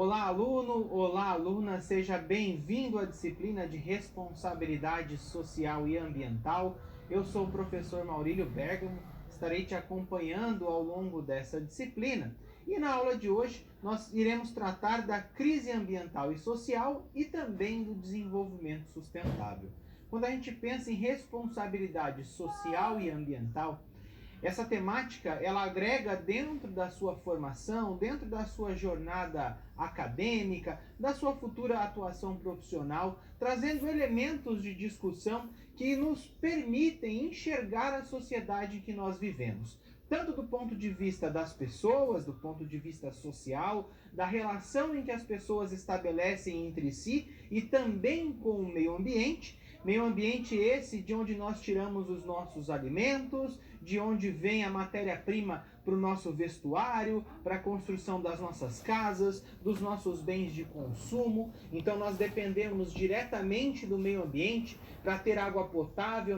Olá, aluno! Olá, aluna! Seja bem-vindo à disciplina de Responsabilidade Social e Ambiental. Eu sou o professor Maurílio Bergamo, estarei te acompanhando ao longo dessa disciplina. E na aula de hoje nós iremos tratar da crise ambiental e social e também do desenvolvimento sustentável. Quando a gente pensa em responsabilidade social e ambiental, essa temática, ela agrega dentro da sua formação, dentro da sua jornada acadêmica, da sua futura atuação profissional, trazendo elementos de discussão que nos permitem enxergar a sociedade em que nós vivemos. Tanto do ponto de vista das pessoas, do ponto de vista social, da relação em que as pessoas estabelecem entre si e também com o meio ambiente. Meio ambiente esse de onde nós tiramos os nossos alimentos, de onde vem a matéria-prima para o nosso vestuário, para a construção das nossas casas, dos nossos bens de consumo. Então nós dependemos diretamente do meio ambiente para ter água potável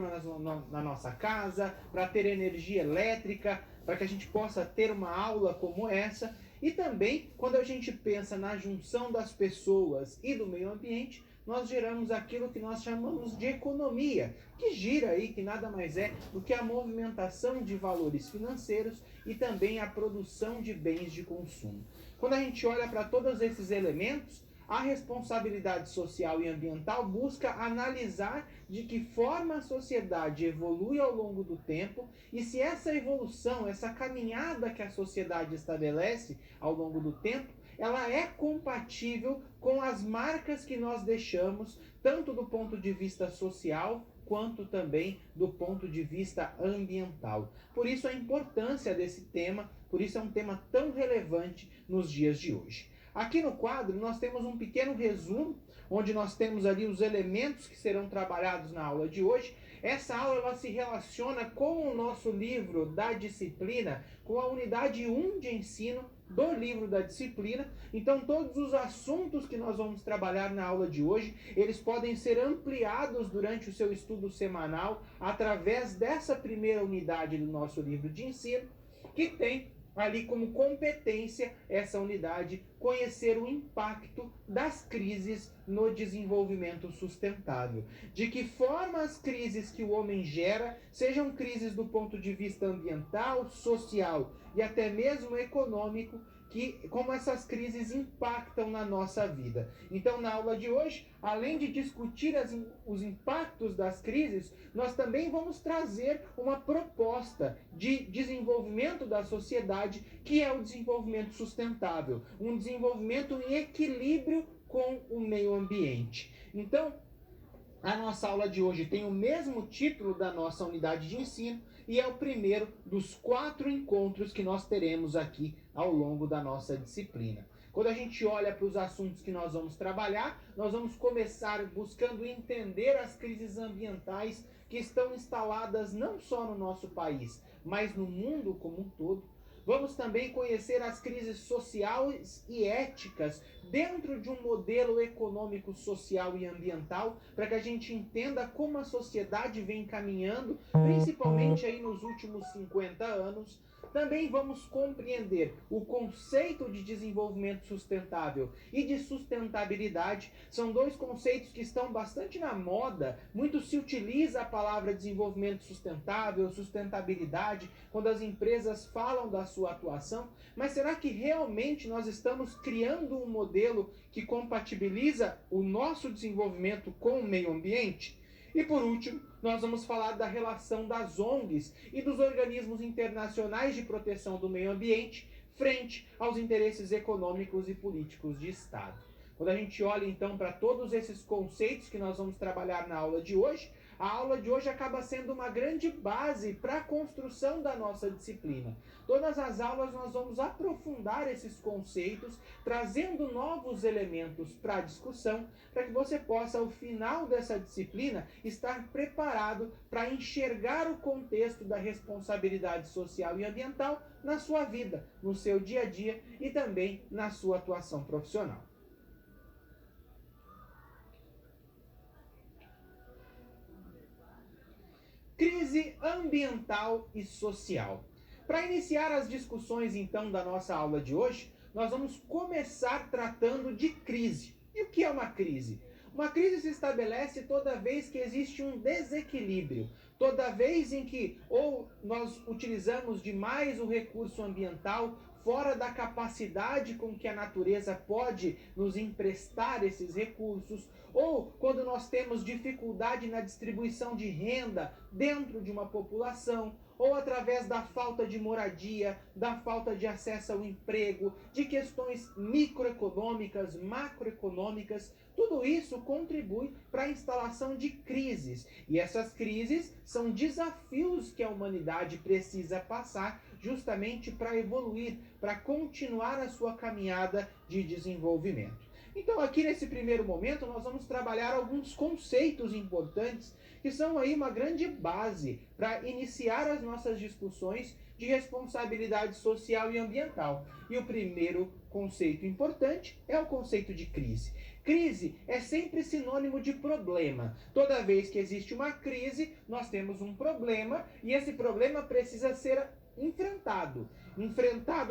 na nossa casa, para ter energia elétrica, para que a gente possa ter uma aula como essa. E também, quando a gente pensa na junção das pessoas e do meio ambiente, nós geramos aquilo que nós chamamos de economia, que gira aí, que nada mais é do que a movimentação de valores financeiros e também a produção de bens de consumo. Quando a gente olha para todos esses elementos, a responsabilidade social e ambiental busca analisar de que forma a sociedade evolui ao longo do tempo e se essa evolução, essa caminhada que a sociedade estabelece ao longo do tempo, ela é compatível com as marcas que nós deixamos, tanto do ponto de vista social, quanto também do ponto de vista ambiental. Por isso a importância desse tema, por isso é um tema tão relevante nos dias de hoje. Aqui no quadro nós temos um pequeno resumo, onde nós temos ali os elementos que serão trabalhados na aula de hoje. Essa aula ela se relaciona com o nosso livro da disciplina, com a unidade 1 de ensino do livro da disciplina. Então todos os assuntos que nós vamos trabalhar na aula de hoje, eles podem ser ampliados durante o seu estudo semanal através dessa primeira unidade do nosso livro de ensino, que tem ali como competência essa unidade conhecer o impacto das crises no desenvolvimento sustentável. De que forma as crises que o homem gera, sejam crises do ponto de vista ambiental, social e até mesmo econômico, como essas crises impactam na nossa vida. Então, na aula de hoje, além de discutir os impactos das crises, nós também vamos trazer uma proposta de desenvolvimento da sociedade, que é o desenvolvimento sustentável, um desenvolvimento em equilíbrio com o meio ambiente. Então, a nossa aula de hoje tem o mesmo título da nossa unidade de ensino e é o primeiro dos 4 encontros que nós teremos aqui ao longo da nossa disciplina. Quando a gente olha para os assuntos que nós vamos trabalhar, nós vamos começar buscando entender as crises ambientais que estão instaladas não só no nosso país, mas no mundo como um todo. Vamos também conhecer as crises sociais e éticas dentro de um modelo econômico, social e ambiental, para que a gente entenda como a sociedade vem caminhando, principalmente aí nos últimos 50 anos. Também vamos compreender o conceito de desenvolvimento sustentável e de sustentabilidade. São 2 conceitos que estão bastante na moda. Muito se utiliza a palavra desenvolvimento sustentável, sustentabilidade, quando as empresas falam da sua atuação. Mas será que realmente nós estamos criando um modelo que compatibiliza o nosso desenvolvimento com o meio ambiente? E por último, nós vamos falar da relação das ONGs e dos organismos internacionais de proteção do meio ambiente frente aos interesses econômicos e políticos de Estado. Quando a gente olha então para todos esses conceitos que nós vamos trabalhar na aula de hoje, a aula de hoje acaba sendo uma grande base para a construção da nossa disciplina. Todas as aulas nós vamos aprofundar esses conceitos, trazendo novos elementos para a discussão, para que você possa, ao final dessa disciplina, estar preparado para enxergar o contexto da responsabilidade social e ambiental na sua vida, no seu dia a dia e também na sua atuação profissional. Crise ambiental e social. Para iniciar as discussões então da nossa aula de hoje, nós vamos começar tratando de crise. E o que é uma crise? Uma crise se estabelece toda vez que existe um desequilíbrio, toda vez em que ou nós utilizamos demais o recurso ambiental fora da capacidade com que a natureza pode nos emprestar esses recursos, ou quando nós temos dificuldade na distribuição de renda dentro de uma população, ou através da falta de moradia, da falta de acesso ao emprego, de questões microeconômicas, macroeconômicas, tudo isso contribui para a instalação de crises. E essas crises são desafios que a humanidade precisa passar justamente para evoluir, para continuar a sua caminhada de desenvolvimento. Então, aqui nesse primeiro momento, nós vamos trabalhar alguns conceitos importantes que são aí uma grande base para iniciar as nossas discussões de responsabilidade social e ambiental. E o primeiro conceito importante é o conceito de crise. Crise é sempre sinônimo de problema. Toda vez que existe uma crise, nós temos um problema e esse problema precisa ser enfrentado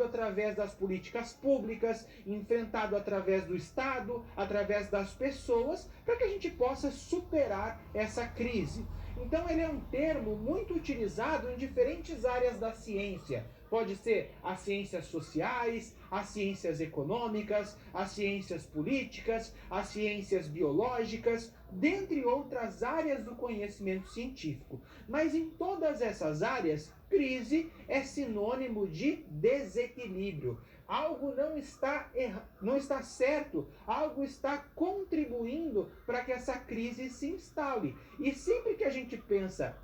através das políticas públicas, enfrentado através do Estado, através das pessoas, para que a gente possa superar essa crise. Então ele é um termo muito utilizado em diferentes áreas da ciência. Pode ser as ciências sociais, as ciências econômicas, as ciências políticas, as ciências biológicas, dentre outras áreas do conhecimento científico. Mas em todas essas áreas, crise é sinônimo de desequilíbrio. Algo não está certo, algo está contribuindo para que essa crise se instale. E sempre que a gente pensa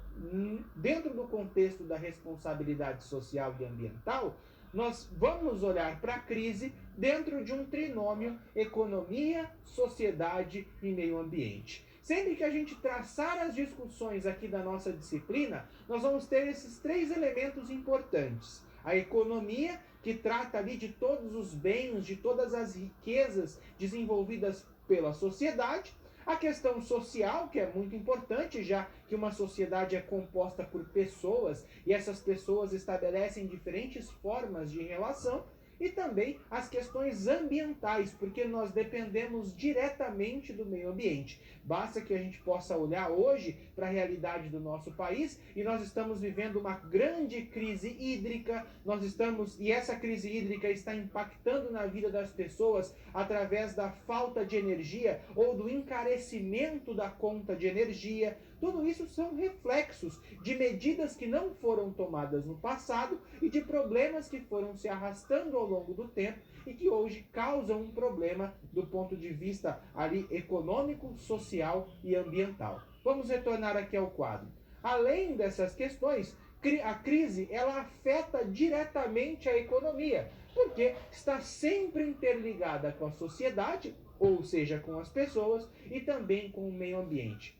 dentro do contexto da responsabilidade social e ambiental, nós vamos olhar para a crise dentro de um trinômio economia, sociedade e meio ambiente. Sempre que a gente traçar as discussões aqui da nossa disciplina, nós vamos ter esses três elementos importantes. A economia, que trata ali de todos os bens, de todas as riquezas desenvolvidas pela sociedade. A questão social, que é muito importante, já que uma sociedade é composta por pessoas e essas pessoas estabelecem diferentes formas de relação. E também as questões ambientais, porque nós dependemos diretamente do meio ambiente. Basta que a gente possa olhar hoje para a realidade do nosso país e nós estamos vivendo uma grande crise hídrica, e essa crise hídrica está impactando na vida das pessoas através da falta de energia ou do encarecimento da conta de energia. Tudo isso são reflexos de medidas que não foram tomadas no passado e de problemas que foram se arrastando ao longo do tempo e que hoje causam um problema do ponto de vista ali econômico, social e ambiental. Vamos retornar aqui ao quadro. Além dessas questões, a crise ela afeta diretamente a economia, porque está sempre interligada com a sociedade, ou seja, com as pessoas e também com o meio ambiente.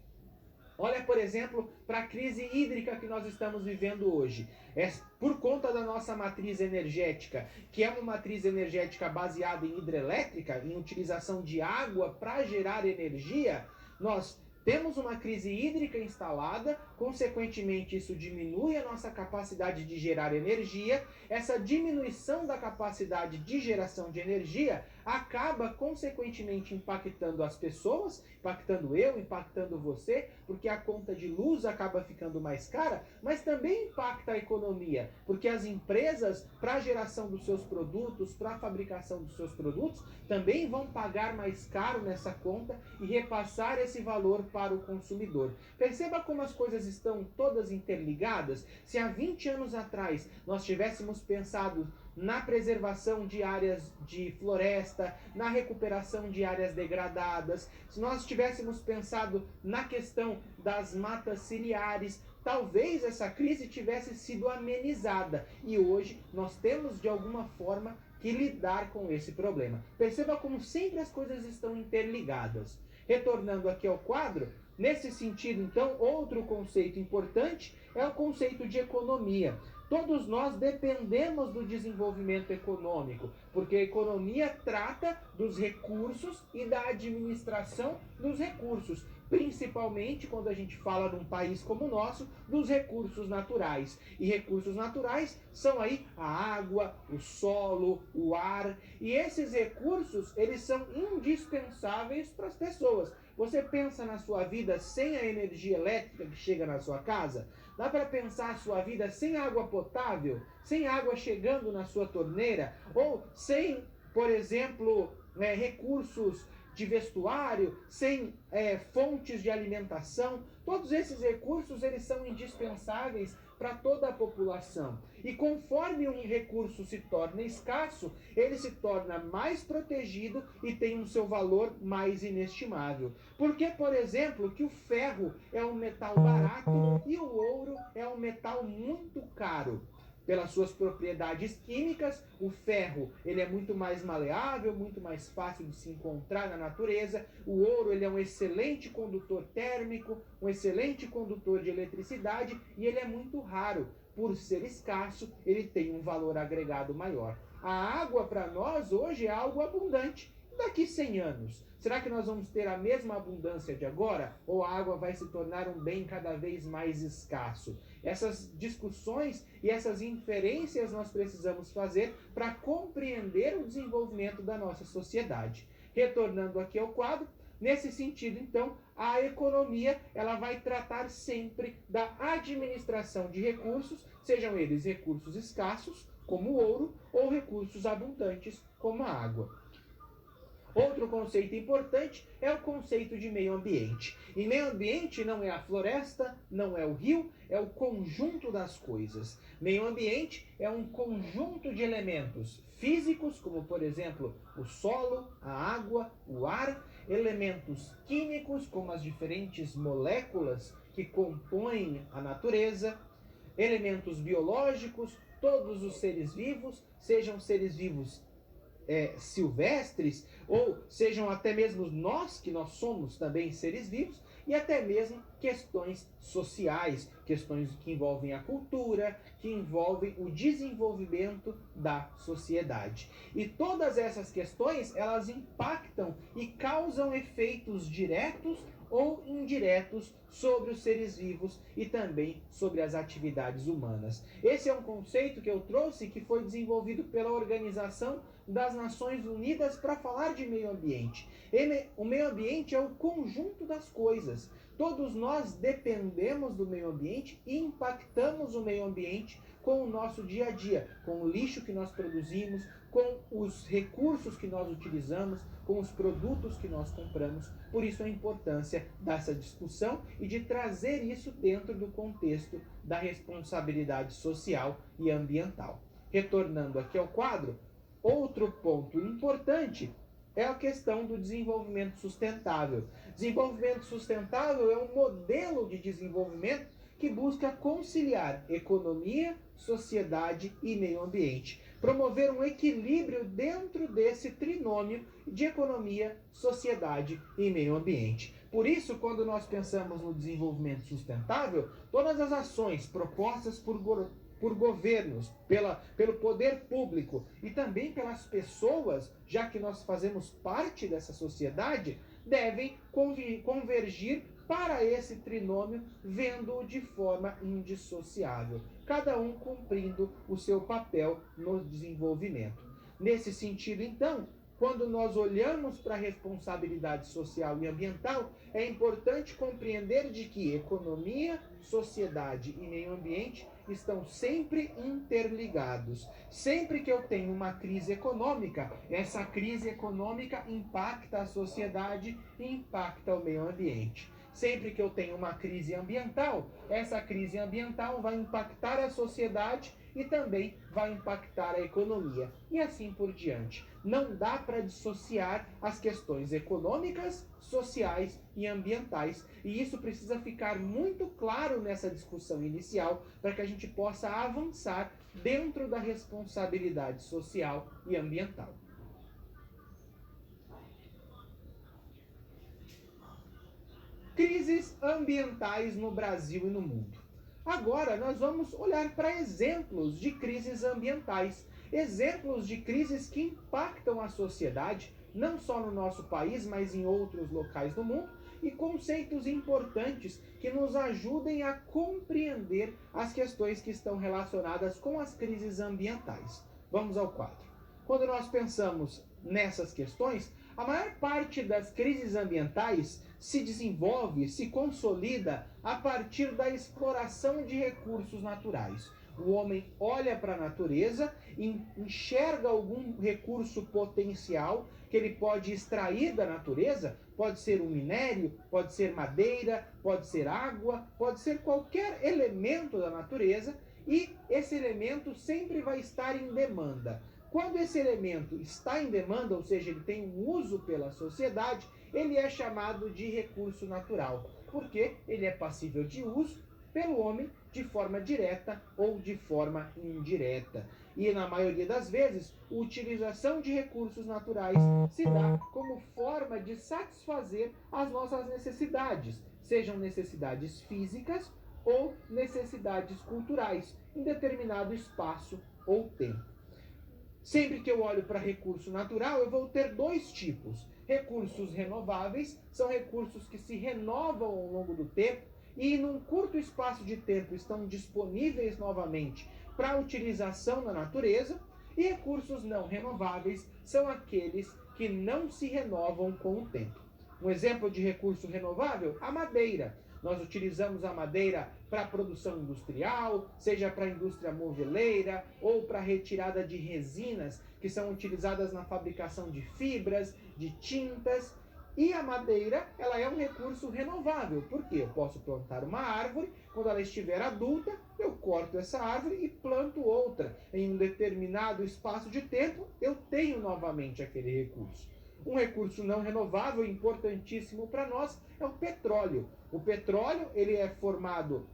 Olha, por exemplo, para a crise hídrica que nós estamos vivendo hoje. É por conta da nossa matriz energética, que é uma matriz energética baseada em hidrelétrica, em utilização de água para gerar energia, nós temos uma crise hídrica instalada, consequentemente isso diminui a nossa capacidade de gerar energia. Essa diminuição da capacidade de geração de energia acaba consequentemente impactando as pessoas, impactando eu, impactando você, porque a conta de luz acaba ficando mais cara, mas também impacta a economia, porque as empresas, para a geração dos seus produtos, para a fabricação dos seus produtos, também vão pagar mais caro nessa conta e repassar esse valor para o consumidor. Perceba como as coisas estão todas interligadas. Se há 20 anos atrás nós tivéssemos pensado na preservação de áreas de floresta, na recuperação de áreas degradadas, se nós tivéssemos pensado na questão das matas ciliares, talvez essa crise tivesse sido amenizada. E hoje nós temos de alguma forma que lidar com esse problema. Perceba como sempre as coisas estão interligadas. Retornando aqui ao quadro, nesse sentido, então, outro conceito importante é o conceito de economia. Todos nós dependemos do desenvolvimento econômico, porque a economia trata dos recursos e da administração dos recursos. principalmente quando a gente fala num país como o nosso, dos recursos naturais. E recursos naturais são aí a água, o solo, o ar, e esses recursos, eles são indispensáveis para as pessoas. Você pensa na sua vida sem a energia elétrica que chega na sua casa? Dá para pensar a sua vida sem água potável, sem água chegando na sua torneira, ou sem, por exemplo, recursos de vestuário, sem fontes de alimentação? Todos esses recursos, eles são indispensáveis para toda a população. E conforme um recurso se torna escasso, ele se torna mais protegido e tem um seu valor mais inestimável. Porque, por exemplo, que o ferro é um metal barato e o ouro é um metal muito caro? Pelas suas propriedades químicas, o ferro ele é muito mais maleável, muito mais fácil de se encontrar na natureza. O ouro ele é um excelente condutor térmico, um excelente condutor de eletricidade e ele é muito raro. Por ser escasso, ele tem um valor agregado maior. A água para nós hoje é algo abundante. Daqui 100 anos, será que nós vamos ter a mesma abundância de agora? Ou a água vai se tornar um bem cada vez mais escasso? Essas discussões e essas inferências nós precisamos fazer para compreender o desenvolvimento da nossa sociedade. Retornando aqui ao quadro, nesse sentido, então, a economia ela vai tratar sempre da administração de recursos, sejam eles recursos escassos, como o ouro, ou recursos abundantes, como a água. Outro conceito importante é o conceito de meio ambiente. E meio ambiente não é a floresta, não é o rio, é o conjunto das coisas. Meio ambiente é um conjunto de elementos físicos, como por exemplo o solo, a água, o ar, elementos químicos, como as diferentes moléculas que compõem a natureza, elementos biológicos, todos os seres vivos, sejam seres vivos silvestres, ou sejam até mesmo nós, que nós somos também seres vivos, e até mesmo questões sociais, questões que envolvem a cultura, que envolvem o desenvolvimento da sociedade. E todas essas questões, elas impactam e causam efeitos diretos ou indiretos sobre os seres vivos e também sobre as atividades humanas. Esse é um conceito que eu trouxe que foi desenvolvido pela Organização das Nações Unidas para falar de meio ambiente. O meio ambiente é o conjunto das coisas. Todos nós dependemos do meio ambiente e impactamos o meio ambiente com o nosso dia a dia, com o lixo que nós produzimos, com os recursos que nós utilizamos, com os produtos que nós compramos. Por isso a importância dessa discussão e de trazer isso dentro do contexto da responsabilidade social e ambiental. Retornando aqui ao quadro, outro ponto importante é a questão do desenvolvimento sustentável. Desenvolvimento sustentável é um modelo de desenvolvimento que busca conciliar economia, sociedade e meio ambiente. Promover um equilíbrio dentro desse trinômio de economia, sociedade e meio ambiente. Por isso, quando nós pensamos no desenvolvimento sustentável, todas as ações propostas por governos, pelo poder público e também pelas pessoas, já que nós fazemos parte dessa sociedade, devem convergir para esse trinômio, vendo-o de forma indissociável, cada um cumprindo o seu papel no desenvolvimento. Nesse sentido, então, quando nós olhamos para a responsabilidade social e ambiental, é importante compreender de que economia, sociedade e meio ambiente estão sempre interligados. Sempre que eu tenho uma crise econômica, essa crise econômica impacta a sociedade e impacta o meio ambiente. Sempre que eu tenho uma crise ambiental, essa crise ambiental vai impactar a sociedade e também vai impactar a economia, e assim por diante. Não dá para dissociar as questões econômicas, sociais e ambientais, e isso precisa ficar muito claro nessa discussão inicial para que a gente possa avançar dentro da responsabilidade social e ambiental. Crises ambientais no Brasil e no mundo. Agora nós vamos olhar para exemplos de crises ambientais, exemplos de crises que impactam a sociedade, não só no nosso país, mas em outros locais do mundo, e conceitos importantes que nos ajudem a compreender as questões que estão relacionadas com as crises ambientais. Vamos ao quadro. Quando nós pensamos nessas questões, a maior parte das crises ambientais se desenvolve, se consolida a partir da exploração de recursos naturais. O homem olha para a natureza, enxerga algum recurso potencial que ele pode extrair da natureza, pode ser um minério, pode ser madeira, pode ser água, pode ser qualquer elemento da natureza, e esse elemento sempre vai estar em demanda. Quando esse elemento está em demanda, ou seja, ele tem um uso pela sociedade, ele é chamado de recurso natural, porque ele é passível de uso pelo homem de forma direta ou de forma indireta. E na maioria das vezes, a utilização de recursos naturais se dá como forma de satisfazer as nossas necessidades, sejam necessidades físicas ou necessidades culturais, em determinado espaço ou tempo. Sempre que eu olho para recurso natural, eu vou ter dois tipos. Recursos renováveis são recursos que se renovam ao longo do tempo e num curto espaço de tempo estão disponíveis novamente para utilização na natureza. E recursos não renováveis são aqueles que não se renovam com o tempo. Um exemplo de recurso renovável, a madeira. Nós utilizamos a madeira para a produção industrial, seja para a indústria moveleira ou para a retirada de resinas que são utilizadas na fabricação de fibras, de tintas. E a madeira, ela é um recurso renovável, porque eu posso plantar uma árvore, quando ela estiver adulta, eu corto essa árvore e planto outra. Em um determinado espaço de tempo, eu tenho novamente aquele recurso. Um recurso não renovável importantíssimo para nós é o petróleo. O petróleo ele é formado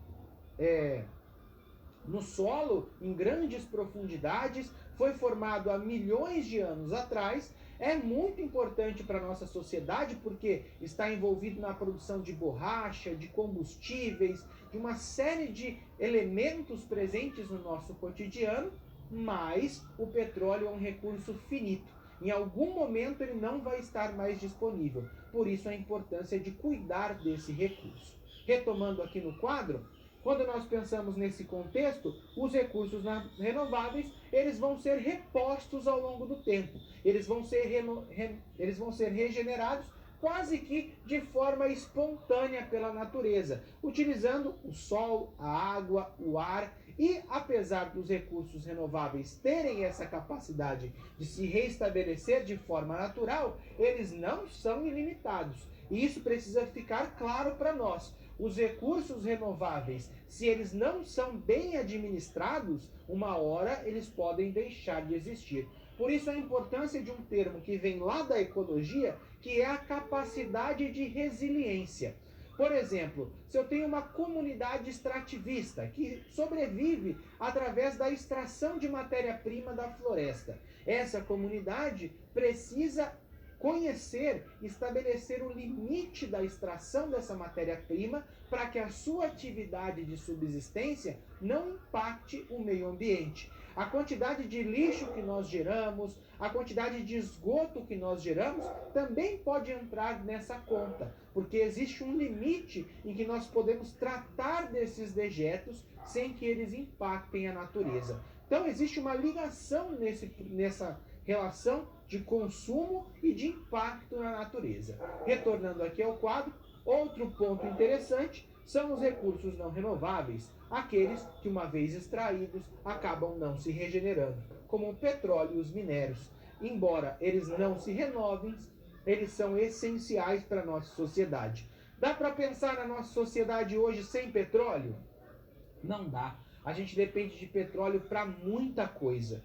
no solo em grandes profundidades, foi formado há milhões de anos atrás, é muito importante para a nossa sociedade porque está envolvido na produção de borracha, de combustíveis, de uma série de elementos presentes no nosso cotidiano, mas o petróleo é um recurso finito. Em algum momento ele não vai estar mais disponível. Por isso a importância de cuidar desse recurso. Retomando aqui no quadro, quando nós pensamos nesse contexto, os recursos renováveis, eles vão ser repostos ao longo do tempo. Eles vão ser regenerados quase que de forma espontânea pela natureza, utilizando o sol, a água, o ar. E apesar dos recursos renováveis terem essa capacidade de se reestabelecer de forma natural, eles não são ilimitados. E isso precisa ficar claro para nós. Os recursos renováveis, se eles não são bem administrados, uma hora eles podem deixar de existir. Por isso a importância de um termo que vem lá da ecologia, que é a capacidade de resiliência. Por exemplo, se eu tenho uma comunidade extrativista que sobrevive através da extração de matéria-prima da floresta, essa comunidade precisa conhecer, estabelecer o limite da extração dessa matéria-prima para que a sua atividade de subsistência não impacte o meio ambiente. A quantidade de lixo que nós geramos, a quantidade de esgoto que nós geramos, também pode entrar nessa conta, porque existe um limite em que nós podemos tratar desses dejetos sem que eles impactem a natureza. Então existe uma ligação nessa relação de consumo e de impacto na natureza. Retornando aqui ao quadro, outro ponto interessante são os recursos não renováveis, aqueles que uma vez extraídos acabam não se regenerando, como o petróleo e os minérios. Embora eles não se renovem, eles são essenciais para a nossa sociedade. Dá para pensar na nossa sociedade hoje sem petróleo? Não dá. A gente depende de petróleo para muita coisa.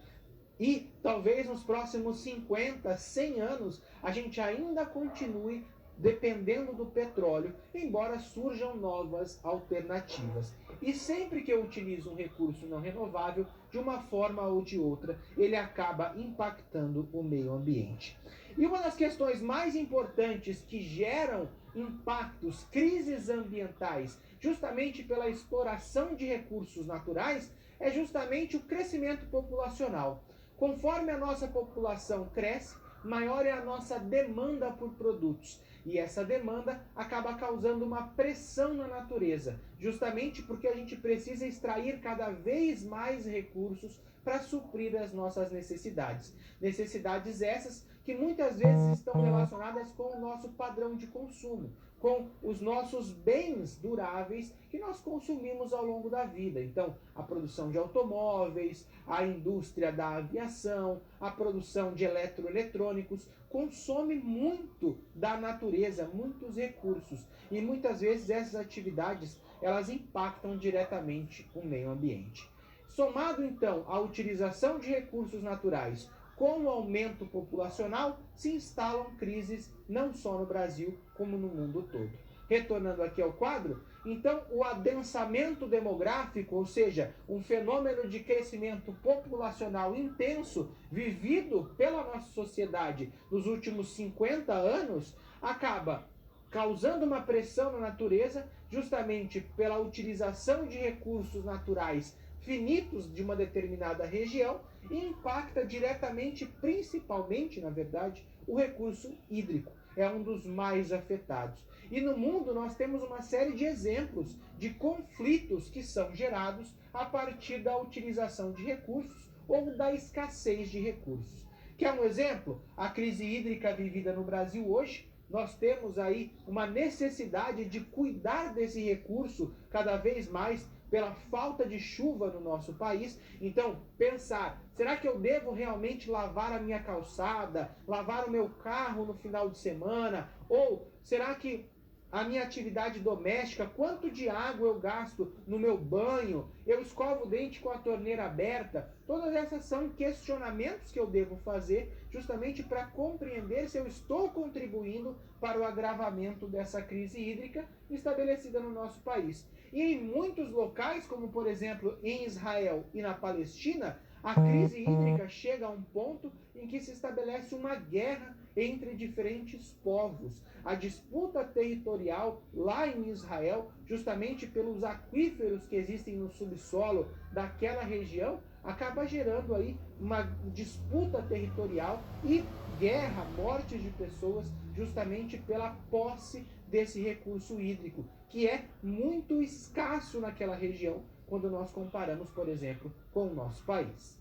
E talvez nos próximos 50, 100 anos, a gente ainda continue dependendo do petróleo, embora surjam novas alternativas. E sempre que eu utilizo um recurso não renovável, de uma forma ou de outra, ele acaba impactando o meio ambiente. E uma das questões mais importantes que geram impactos, crises ambientais, justamente pela exploração de recursos naturais, é justamente o crescimento populacional. Conforme a nossa população cresce, maior é a nossa demanda por produtos. E essa demanda acaba causando uma pressão na natureza, justamente porque a gente precisa extrair cada vez mais recursos para suprir as nossas necessidades. Necessidades essas que muitas vezes estão relacionadas com o nosso padrão de consumo, com os nossos bens duráveis que nós consumimos ao longo da vida. Então, a produção de automóveis, a indústria da aviação, a produção de eletroeletrônicos consome muito da natureza, muitos recursos. E muitas vezes essas atividades, elas impactam diretamente o meio ambiente. Somado então à utilização de recursos naturais com o aumento populacional, se instalam crises não só no Brasil, como no mundo todo. Retornando aqui ao quadro, então o adensamento demográfico, ou seja, um fenômeno de crescimento populacional intenso vivido pela nossa sociedade nos últimos 50 anos, acaba causando uma pressão na natureza, justamente pela utilização de recursos naturais finitos de uma determinada região, e impacta diretamente, principalmente, na verdade, o recurso hídrico. É um dos mais afetados. E no mundo nós temos uma série de exemplos de conflitos que são gerados a partir da utilização de recursos ou da escassez de recursos. Quer um exemplo? A crise hídrica vivida no Brasil hoje. Nós temos aí uma necessidade de cuidar desse recurso cada vez mais pela falta de chuva no nosso país. Então, pensar, será que eu devo realmente lavar a minha calçada, lavar o meu carro no final de semana? Ou será que a minha atividade doméstica, quanto de água eu gasto no meu banho, eu escovo o dente com a torneira aberta? Todas essas são questionamentos que eu devo fazer justamente para compreender se eu estou contribuindo para o agravamento dessa crise hídrica estabelecida no nosso país. E em muitos locais, como por exemplo em Israel e na Palestina, a crise hídrica chega a um ponto em que se estabelece uma guerra entre diferentes povos. A disputa territorial lá em Israel, justamente pelos aquíferos que existem no subsolo daquela região, acaba gerando aí uma disputa territorial e guerra, mortes de pessoas, justamente pela posse desse recurso hídrico, que é muito escasso naquela região, quando nós comparamos, por exemplo, com o nosso país.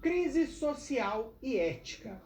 Crise social e ética.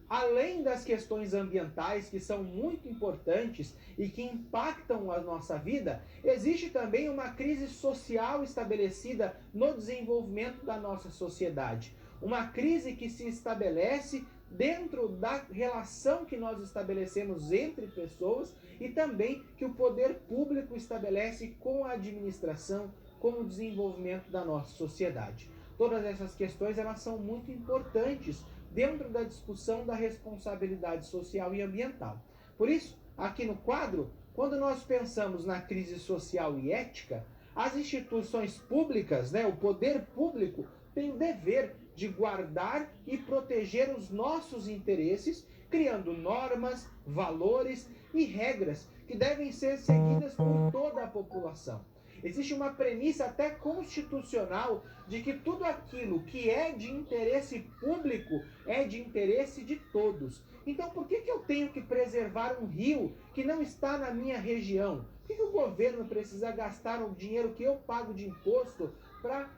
Além das questões ambientais, que são muito importantes e que impactam a nossa vida, existe também uma crise social estabelecida no desenvolvimento da nossa sociedade. Uma crise que se estabelece dentro da relação que nós estabelecemos entre pessoas e também que o poder público estabelece com a administração, com o desenvolvimento da nossa sociedade. Todas essas questões, elas são muito importantes dentro da discussão da responsabilidade social e ambiental. Por isso, aqui no quadro, quando nós pensamos na crise social e ética, as instituições públicas, o poder público, tem o dever de guardar e proteger os nossos interesses, criando normas, valores e regras que devem ser seguidas por toda a população. Existe uma premissa até constitucional de que tudo aquilo que é de interesse público é de interesse de todos. Então, por que eu tenho que preservar um rio que não está na minha região? Por que o governo precisa gastar o dinheiro que eu pago de imposto para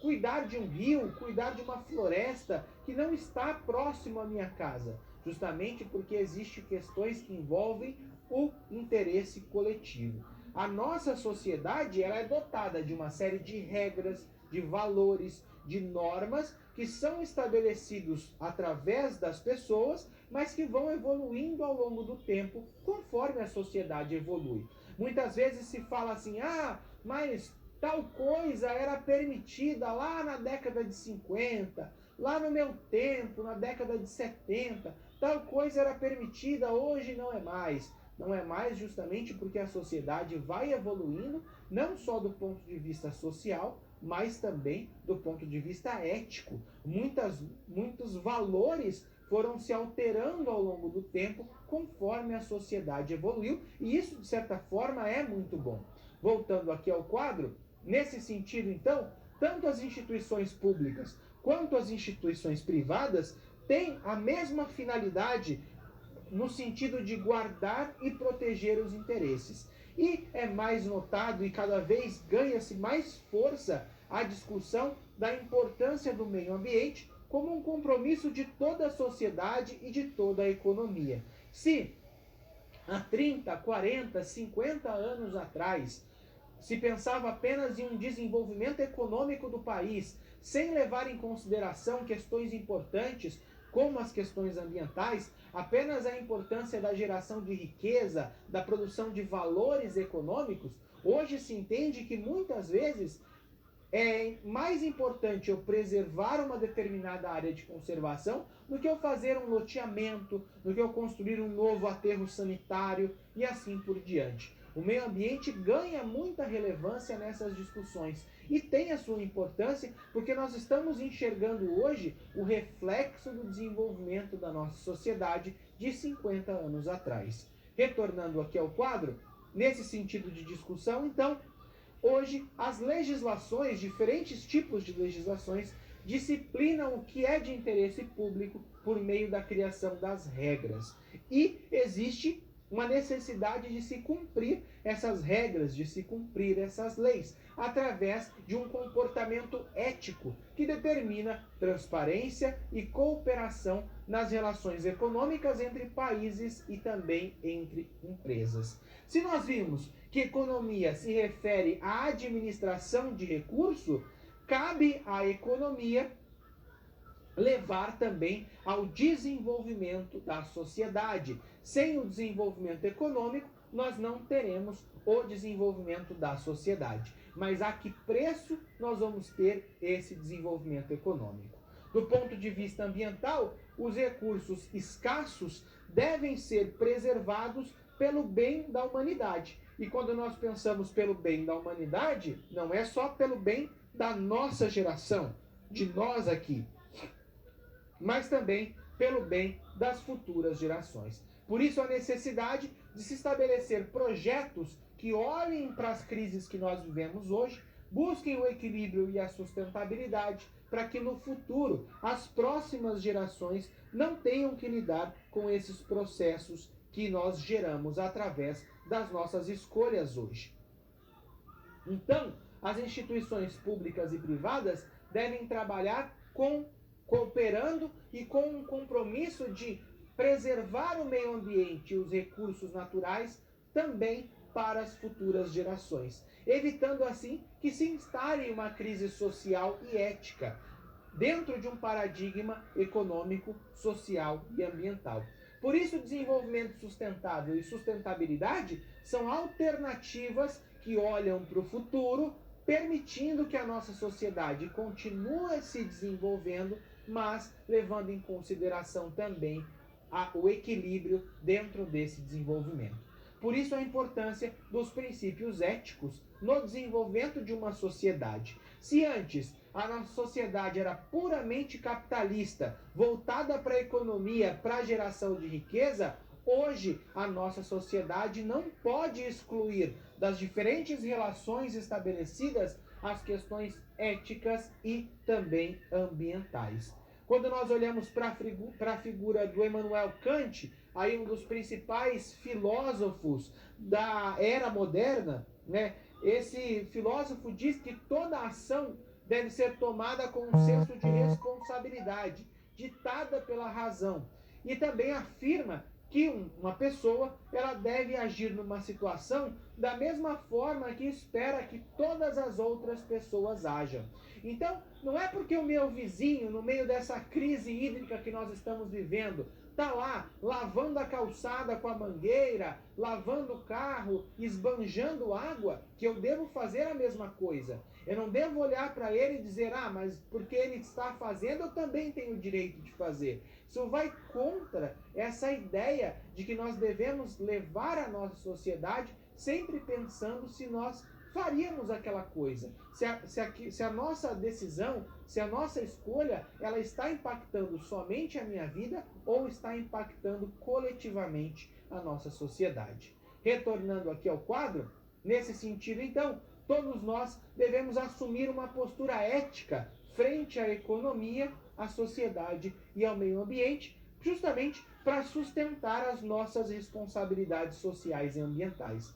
cuidar de um rio, cuidar de uma floresta que não está próximo à minha casa? Justamente porque existem questões que envolvem o interesse coletivo. A nossa sociedade, ela é dotada de uma série de regras, de valores, de normas que são estabelecidos através das pessoas, mas que vão evoluindo ao longo do tempo conforme a sociedade evolui. Muitas vezes se fala assim, mas tal coisa era permitida lá na década de 50, lá no meu tempo, na década de 70, tal coisa era permitida, hoje não é mais. Não é mais justamente porque a sociedade vai evoluindo, não só do ponto de vista social, mas também do ponto de vista ético. Muitos valores foram se alterando ao longo do tempo conforme a sociedade evoluiu, e isso, de certa forma, é muito bom. Voltando aqui ao quadro, nesse sentido, então, tanto as instituições públicas quanto as instituições privadas têm a mesma finalidade no sentido de guardar e proteger os interesses. E é mais notado e cada vez ganha-se mais força a discussão da importância do meio ambiente como um compromisso de toda a sociedade e de toda a economia. Se há 30, 40, 50 anos atrás se pensava apenas em um desenvolvimento econômico do país, sem levar em consideração questões importantes como as questões ambientais, apenas a importância da geração de riqueza, da produção de valores econômicos, hoje se entende que muitas vezes é mais importante eu preservar uma determinada área de conservação do que eu fazer um loteamento, do que eu construir um novo aterro sanitário e assim por diante. O meio ambiente ganha muita relevância nessas discussões e tem a sua importância porque nós estamos enxergando hoje o reflexo do desenvolvimento da nossa sociedade de 50 anos atrás. Retornando aqui ao quadro, nesse sentido de discussão, então, hoje as legislações, diferentes tipos de legislações, disciplinam o que é de interesse público por meio da criação das regras. E existe uma necessidade de se cumprir essas regras, de se cumprir essas leis, através de um comportamento ético que determina transparência e cooperação nas relações econômicas entre países e também entre empresas. Se nós vimos que economia se refere à administração de recurso, cabe à economia levar também ao desenvolvimento da sociedade. Sem o desenvolvimento econômico, nós não teremos o desenvolvimento da sociedade. Mas a que preço nós vamos ter esse desenvolvimento econômico? Do ponto de vista ambiental, os recursos escassos devem ser preservados pelo bem da humanidade. E quando nós pensamos pelo bem da humanidade, não é só pelo bem da nossa geração, de nós aqui, mas também pelo bem das futuras gerações. Por isso a necessidade de se estabelecer projetos que olhem para as crises que nós vivemos hoje, busquem o equilíbrio e a sustentabilidade, para que no futuro as próximas gerações não tenham que lidar com esses processos que nós geramos através das nossas escolhas hoje. Então, as instituições públicas e privadas devem trabalhar cooperando e com um compromisso de preservar o meio ambiente e os recursos naturais também para as futuras gerações, evitando assim que se instale uma crise social e ética dentro de um paradigma econômico, social e ambiental. Por isso, desenvolvimento sustentável e sustentabilidade são alternativas que olham para o futuro, permitindo que a nossa sociedade continue se desenvolvendo, mas levando em consideração também o equilíbrio dentro desse desenvolvimento. Por isso a importância dos princípios éticos no desenvolvimento de uma sociedade. Se antes a nossa sociedade era puramente capitalista, voltada para a economia, para a geração de riqueza, hoje a nossa sociedade não pode excluir das diferentes relações estabelecidas as questões éticas e também ambientais. Quando nós olhamos para a figura do Immanuel Kant, aí um dos principais filósofos da era moderna, né? Esse filósofo diz que toda ação deve ser tomada com um senso de responsabilidade, ditada pela razão. E também afirma que uma pessoa ela deve agir numa situação da mesma forma que espera que todas as outras pessoas ajam. Então, não é porque o meu vizinho, no meio dessa crise hídrica que nós estamos vivendo, está lá lavando a calçada com a mangueira, lavando o carro, esbanjando água, que eu devo fazer a mesma coisa. Eu não devo olhar para ele e dizer, mas porque ele está fazendo, eu também tenho o direito de fazer. Isso vai contra essa ideia de que nós devemos levar a nossa sociedade sempre pensando se nós faríamos aquela coisa. Se a nossa decisão, se a nossa escolha, ela está impactando somente a minha vida ou está impactando coletivamente a nossa sociedade. Retornando aqui ao quadro, nesse sentido, então, todos nós devemos assumir uma postura ética frente à economia, à sociedade e ao meio ambiente, justamente para sustentar as nossas responsabilidades sociais e ambientais.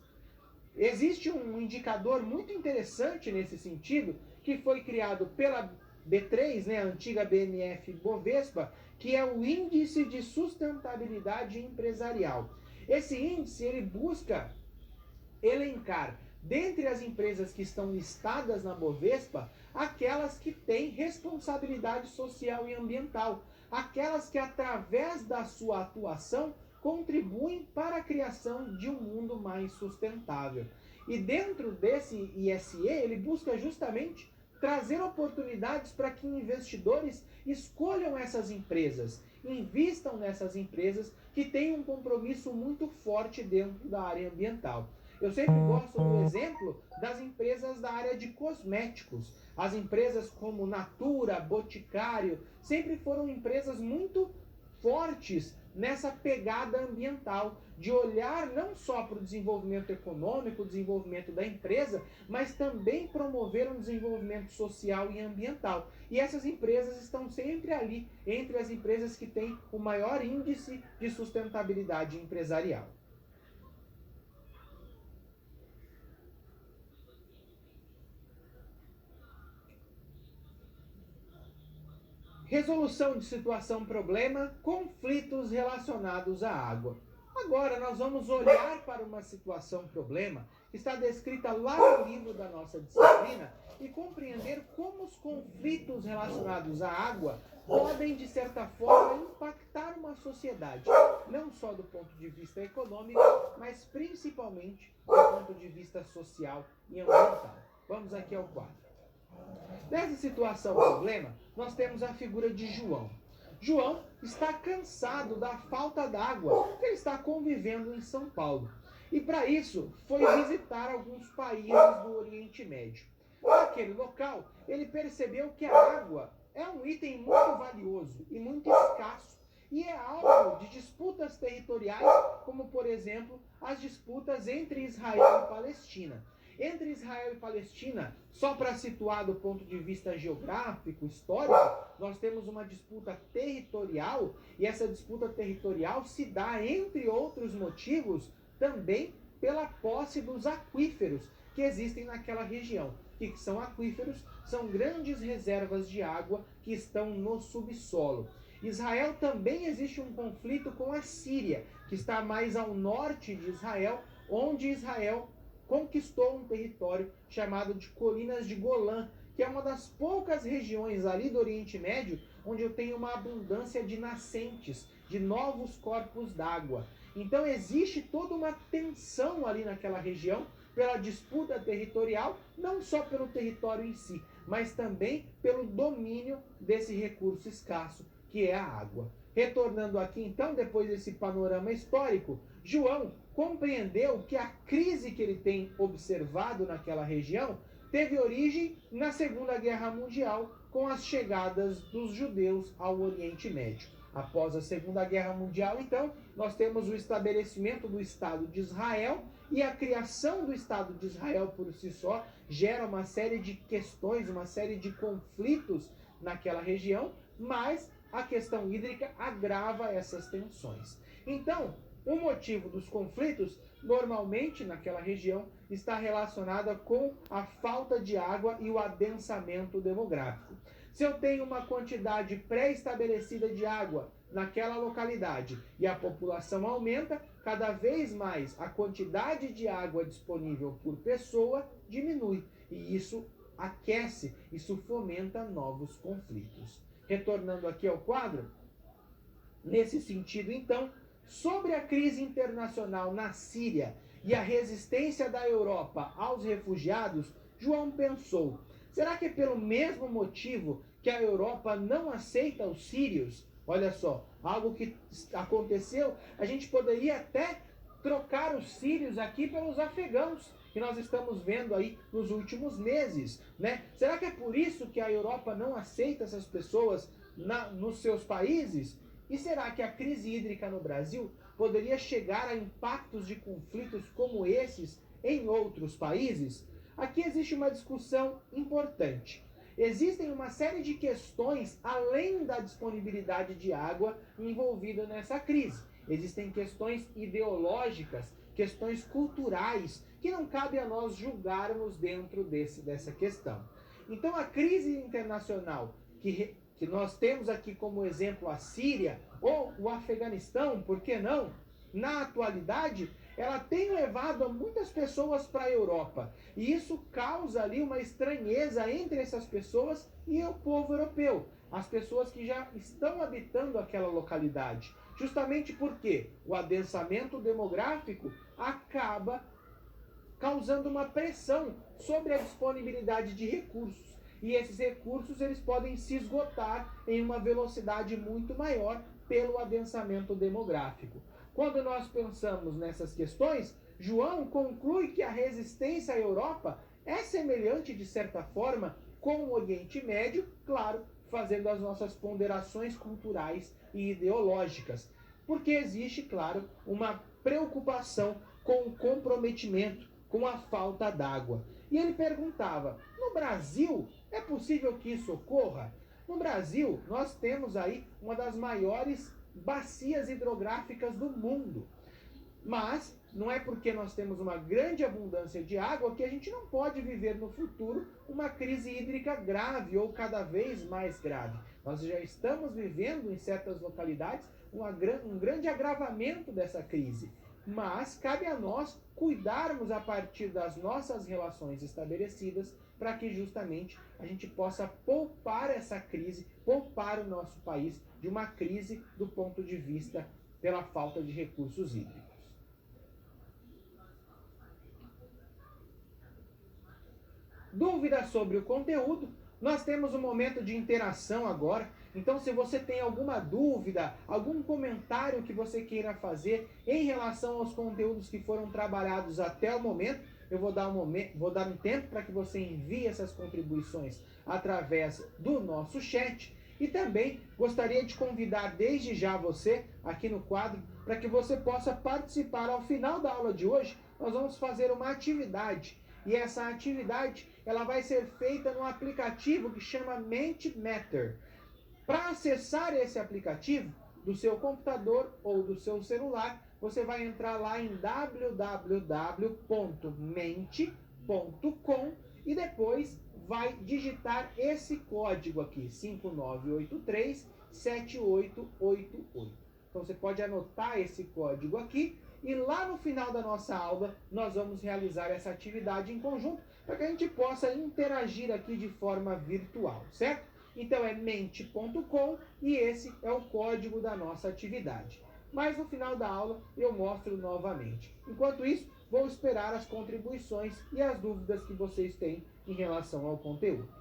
Existe um indicador muito interessante nesse sentido, que foi criado pela B3, né, a antiga BMF Bovespa, que é o Índice de Sustentabilidade Empresarial. Esse índice ele busca elencar, dentre as empresas que estão listadas na Bovespa, aquelas que têm responsabilidade social e ambiental, aquelas que, através da sua atuação, contribuem para a criação de um mundo mais sustentável. E dentro desse ISE, ele busca justamente trazer oportunidades para que investidores escolham essas empresas, invistam nessas empresas que têm um compromisso muito forte dentro da área ambiental. Eu sempre gosto do exemplo das empresas da área de cosméticos. As empresas como Natura, Boticário, sempre foram empresas muito fortes nessa pegada ambiental, de olhar não só para o desenvolvimento econômico, o desenvolvimento da empresa, mas também promover um desenvolvimento social e ambiental. E essas empresas estão sempre ali, entre as empresas que têm o maior índice de sustentabilidade empresarial. Resolução de situação-problema, conflitos relacionados à água. Agora nós vamos olhar para uma situação-problema que está descrita lá no livro da nossa disciplina e compreender como os conflitos relacionados à água podem, de certa forma, impactar uma sociedade, não só do ponto de vista econômico, mas principalmente do ponto de vista social e ambiental. Vamos aqui ao quadro. Nessa situação problema, nós temos a figura de João. João está cansado da falta d'água que ele está convivendo em São Paulo. E para isso, foi visitar alguns países do Oriente Médio. Naquele local, ele percebeu que a água é um item muito valioso e muito escasso. E é alvo de disputas territoriais, como por exemplo, as disputas entre Israel e Palestina. Entre Israel e Palestina, só para situar do ponto de vista geográfico, histórico, nós temos uma disputa territorial, e essa disputa territorial se dá, entre outros motivos, também pela posse dos aquíferos que existem naquela região. O que são aquíferos? São grandes reservas de água que estão no subsolo. Israel também existe um conflito com a Síria, que está mais ao norte de Israel, onde Israel conquistou um território chamado de Colinas de Golã, que é uma das poucas regiões ali do Oriente Médio onde eu tenho uma abundância de nascentes, de novos corpos d'água. Então existe toda uma tensão ali naquela região pela disputa territorial, não só pelo território em si, mas também pelo domínio desse recurso escasso que é a água. Retornando aqui então, depois desse panorama histórico, João compreendeu que a crise que ele tem observado naquela região teve origem na Segunda Guerra Mundial, com as chegadas dos judeus ao Oriente Médio. Após a Segunda Guerra Mundial, então, nós temos o estabelecimento do Estado de Israel, e a criação do Estado de Israel por si só gera uma série de questões, uma série de conflitos naquela região, mas a questão hídrica agrava essas tensões. Então, o motivo dos conflitos, normalmente naquela região, está relacionada com a falta de água e o adensamento demográfico. Se eu tenho uma quantidade pré-estabelecida de água naquela localidade e a população aumenta, cada vez mais a quantidade de água disponível por pessoa diminui. E isso aquece, isso fomenta novos conflitos. Retornando aqui ao quadro, nesse sentido, então, sobre a crise internacional na Síria e a resistência da Europa aos refugiados, João pensou: será que é pelo mesmo motivo que a Europa não aceita os sírios? Olha só, algo que aconteceu, a gente poderia até trocar os sírios aqui pelos afegãos, que nós estamos vendo aí nos últimos meses, né? Será que é por isso que a Europa não aceita essas pessoas nos seus países? E será que a crise hídrica no Brasil poderia chegar a impactos de conflitos como esses em outros países? Aqui existe uma discussão importante. Existem uma série de questões além da disponibilidade de água envolvida nessa crise. Existem questões ideológicas, questões culturais, que não cabe a nós julgarmos dentro dessa questão. Então, a crise internacional que nós temos aqui como exemplo a Síria ou o Afeganistão, por que não? Na atualidade, ela tem levado muitas pessoas para a Europa. E isso causa ali uma estranheza entre essas pessoas e o povo europeu, as pessoas que já estão habitando aquela localidade. Justamente porque o adensamento demográfico acaba causando uma pressão sobre a disponibilidade de recursos. E esses recursos eles podem se esgotar em uma velocidade muito maior pelo adensamento demográfico. Quando nós pensamos nessas questões, João conclui que a resistência à Europa é semelhante, de certa forma, com o Oriente Médio, claro, fazendo as nossas ponderações culturais e ideológicas. Porque existe, claro, uma preocupação com o comprometimento, com a falta d'água. E ele perguntava, no Brasil, é possível que isso ocorra? No Brasil, nós temos aí uma das maiores bacias hidrográficas do mundo. Mas não é porque nós temos uma grande abundância de água que a gente não pode viver no futuro uma crise hídrica grave ou cada vez mais grave. Nós já estamos vivendo em certas localidades um grande agravamento dessa crise. Mas cabe a nós cuidarmos a partir das nossas relações estabelecidas para que justamente a gente possa poupar essa crise, poupar o nosso país de uma crise do ponto de vista pela falta de recursos hídricos. Dúvidas sobre o conteúdo? Nós temos um momento de interação agora. Então, se você tem alguma dúvida, algum comentário que você queira fazer em relação aos conteúdos que foram trabalhados até o momento, eu vou dar um tempo para que você envie essas contribuições através do nosso chat. E também gostaria de convidar desde já você, aqui no quadro, para que você possa participar. Ao final da aula de hoje, nós vamos fazer uma atividade. E essa atividade ela vai ser feita no aplicativo que chama Mentimeter. Para acessar esse aplicativo do seu computador ou do seu celular, você vai entrar lá em www.mente.com e depois vai digitar esse código aqui, 59837888. Então você pode anotar esse código aqui e lá no final da nossa aula nós vamos realizar essa atividade em conjunto para que a gente possa interagir aqui de forma virtual, certo? Então é mente.com e esse é o código da nossa atividade. Mas no final da aula eu mostro novamente. Enquanto isso, vou esperar as contribuições e as dúvidas que vocês têm em relação ao conteúdo.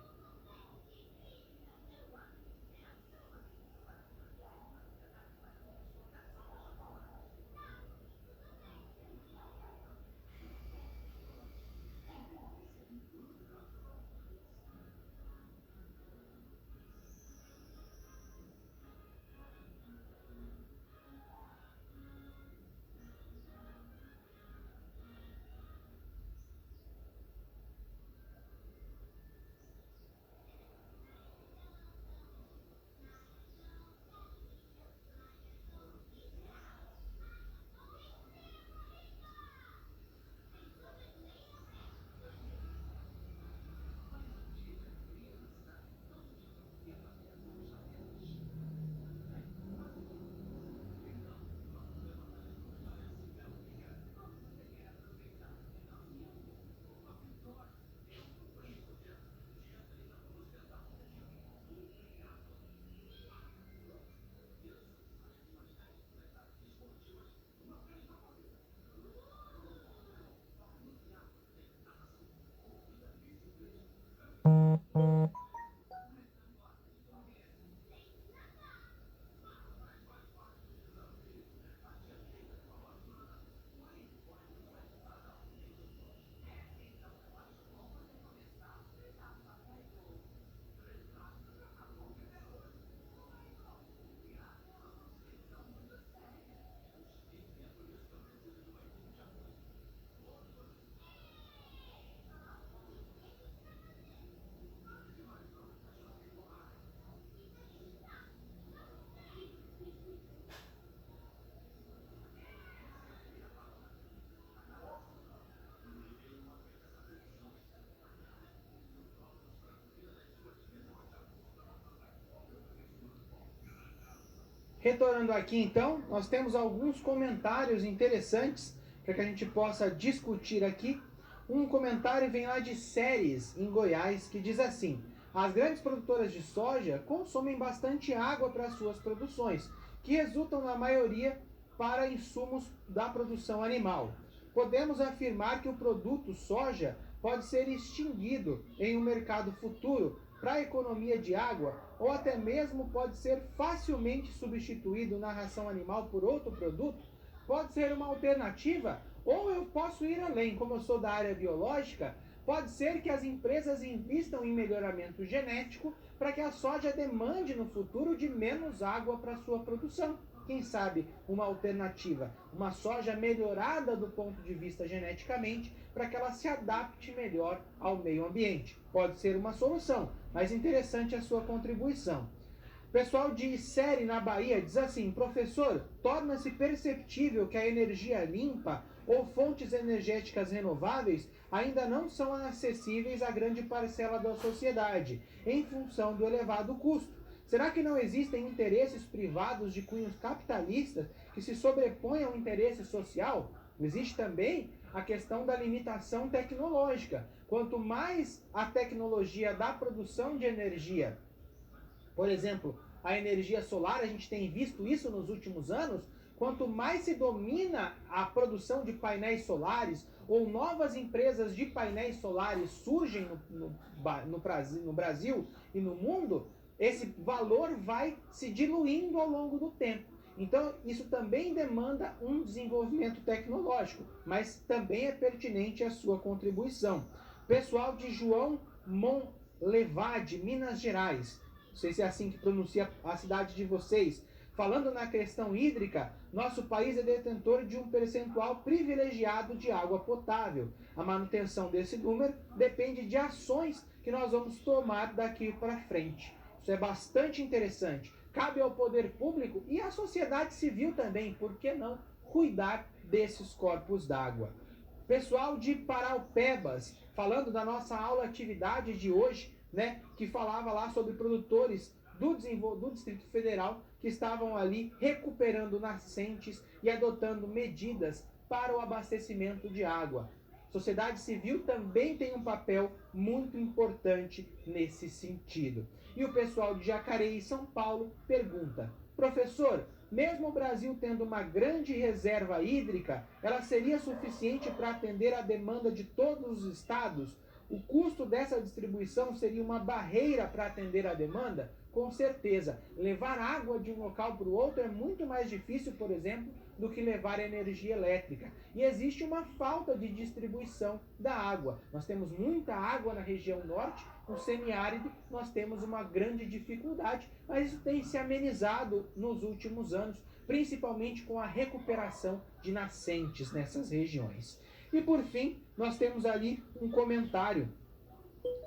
Retornando aqui então, nós temos alguns comentários interessantes para que a gente possa discutir aqui. Um comentário vem lá de Séries, em Goiás, que diz assim: as grandes produtoras de soja consomem bastante água para suas produções, que resultam na maioria para insumos da produção animal. Podemos afirmar que o produto soja pode ser extinguido em um mercado futuro para a economia de água, ou até mesmo pode ser facilmente substituído na ração animal por outro produto? Pode ser uma alternativa? Ou eu posso ir além, como eu sou da área biológica, pode ser que as empresas invistam em melhoramento genético para que a soja demande no futuro de menos água para sua produção. Quem sabe uma alternativa, uma soja melhorada do ponto de vista geneticamente, para que ela se adapte melhor ao meio ambiente. Pode ser uma solução, mas interessante a sua contribuição. O pessoal de Série, na Bahia, diz assim: professor, torna-se perceptível que a energia limpa ou fontes energéticas renováveis ainda não são acessíveis à grande parcela da sociedade, em função do elevado custo. Será que não existem interesses privados de cunhos capitalistas que se sobrepõem ao interesse social? Existe também a questão da limitação tecnológica. Quanto mais a tecnologia da produção de energia, por exemplo, a energia solar, a gente tem visto isso nos últimos anos, quanto mais se domina a produção de painéis solares ou novas empresas de painéis solares surgem no Brasil e no mundo, esse valor vai se diluindo ao longo do tempo. Então, isso também demanda um desenvolvimento tecnológico, mas também é pertinente a sua contribuição. Pessoal de João Monlevade, Minas Gerais, não sei se é assim que pronuncia a cidade de vocês. Falando na questão hídrica, nosso país é detentor de um percentual privilegiado de água potável. A manutenção desse número depende de ações que nós vamos tomar daqui para frente. Isso é bastante interessante. Cabe ao poder público e à sociedade civil também, por que não, cuidar desses corpos d'água. Pessoal de Paraupebas, falando da nossa aula atividade de hoje, né, que falava lá sobre produtores do Distrito Federal que estavam ali recuperando nascentes e adotando medidas para o abastecimento de água. Sociedade civil também tem um papel muito importante nesse sentido. E o pessoal de Jacareí, São Paulo, pergunta: professor, mesmo o Brasil tendo uma grande reserva hídrica, ela seria suficiente para atender a demanda de todos os estados? O custo dessa distribuição seria uma barreira para atender a demanda? Com certeza. Levar água de um local para o outro é muito mais difícil, por exemplo, do que levar energia elétrica. E existe uma falta de distribuição da água. Nós temos muita água na região norte, no semiárido nós temos uma grande dificuldade, mas isso tem se amenizado nos últimos anos, principalmente com a recuperação de nascentes nessas regiões. E por fim, nós temos ali um comentário